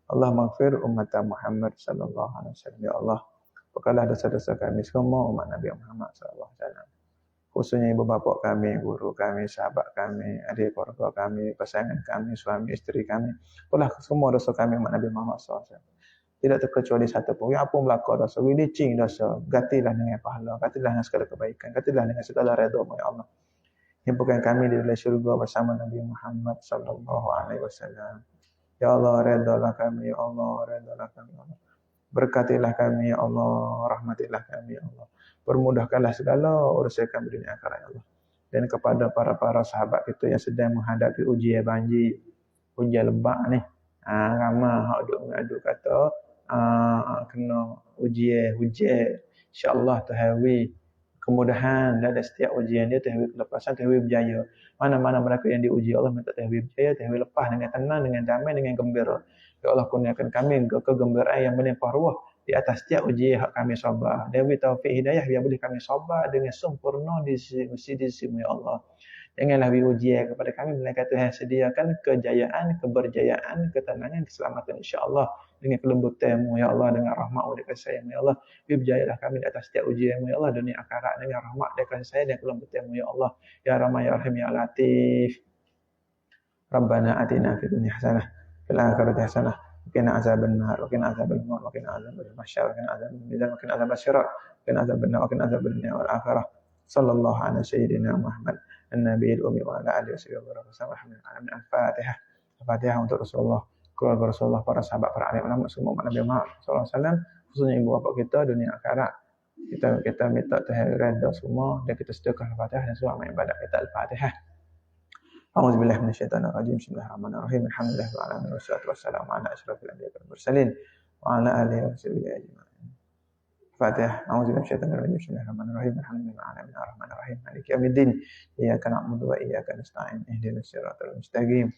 Allahumma ighfir ummata Muhammad sallallahu alaihi wasallam. Ya Allah, bekalah dosa-dosa kami semua umat Nabi Muhammad sallallahu alaihi wasallam. Khususnya ibu bapa kami, guru kami, sahabat kami, adik keluarga kami, pasangan kami, suami isteri kami. Apalah semua dosa kami umat Nabi Muhammad sallallahu alaihi wasallam. Tidak terkecuali satu pun. Yang apa melaka dosa, wilicing dosa, gantilah dengan pahala, gantilah dengan segala kebaikan, gantilah dengan segala redha-Mu ya Allah. Himpunkan kami di dalam syurga bersama Nabi Muhammad sallallahu alaihi wasallam. Ya Allah, redalah kami, ya Allah, redalah kami, ya Allah. Berkatilah kami, ya Allah, rahmatilah kami, ya Allah. Permudahkanlah segala urusan kami dunia akhirat, ya Allah. Dan kepada para sahabat kita yang sedang menghadapi ujian banjir, ujian lebak ni. Ramai hak duk mengadu kata kena ujian, insya-Allah Tuhan kemudahan dan setiap ujian dia Tuhan kelepasan, Tuhan berjaya. Mana-mana mereka yang diuji Allah minta Tuhan berjaya, Tuhan lepas dengan tenang, dengan damai, dengan gembira. Ya Allah kurniakan kami kegembiraan yang melimpah ruah di atas setiap ujian hak kami sabar. Dewi taufik hidayah biar boleh kami sabar dengan sempurna di sisi-Mu ya Allah. Janganlah beri ujian kepada kami melainkan Tuhan sediakan kejayaan, keberjayaan, ketenangan, keselamatan insya-Allah dengan kelembutan-Mu ya Allah, dengan rahmat-Mu dan kasih sayang-Mu ya Allah. Beri berjayalah kami di atas setiap ujian-Mu ya Allah, dunia akhirat dengan rahmat dan kasih sayang dan kelembutan-Mu ya Allah. Ya Rahman ya Rahim ya Latif. Rabbana atina fid dunya hasanah fil akhirati hasanah wa qina azabannar wa qina azabannar wa qina azabal mahsyar wa qina azabal mizan wa qina azabas sirat wa qina azabannar wa qina azabal dunya wal akhirah. Sallallahu ala sayyidina Muhammad an-nabiyil ummi wa ala alihi wasallam. Al-Fatihah. Al-Fatihah untuk Rasulullah, keluarga Rasulullah, para sahabat, para alim ulama semua umat Nabi Muhammad sallallahu alaihi wasallam, khususnya ibu bapa kita dunia akhirat. Kita minta Tuhan redha semua dan kita sediakan Al-Fatihah dan semua amal ibadat kita Al-Fatihah. A'udzubillahi minasyaitonirrajim. Bismillahirrahmanirrahim. Alhamdulillahirabbil alamin wassalatu wassalamu ala asyrafil anbiya'i wal mursalin wa ala alihi washabihi ajma'in. Fatihah. A'udzubillahi minasyaitonirrajim. Bismillahirrahmanirrahim. Alhamdulillahirabbil alamin arrahmanirrahim maliki yaumiddin. Iyyaka na'budu wa iyyaka nasta'in. Ihdinas siratal mustaqim.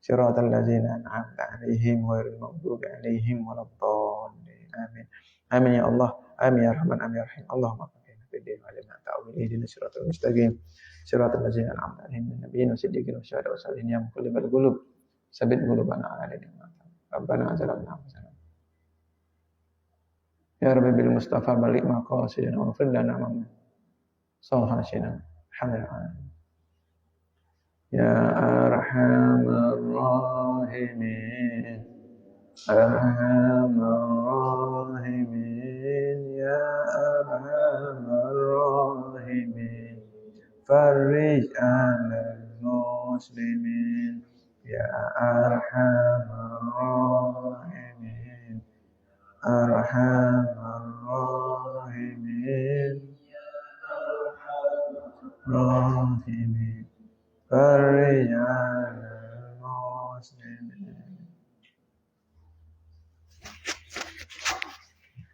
Siratal ladzina an'amta 'alaihim ghairil maghdubi 'alaihim waladdallin. Amin. Amin ya Allah. Amin ya Rahman. Amin ya Rahim. Allahumma qina fid-din wa 'alimna ta'awil. Ihdinas siratal mustaqim. Siratal ladzina an'amta 'alaihim minan nabiyyin wasiddiqin wasyuhada'i wassalihin ya muqallibal qulub. Sabbit qulubana 'ala dinik. Rabbana zalamna anfusana. Ya Rabbi bil Mustafa balik maqasidina wa fil lana ma sawhasina. Alhamdulillah. Ya Arhamar Rahimin. Arhamar Rahimin. Ya Arhamar Rahimin. Farij 'alal muslimin. Ya Arhamar Rahimin. Arhamar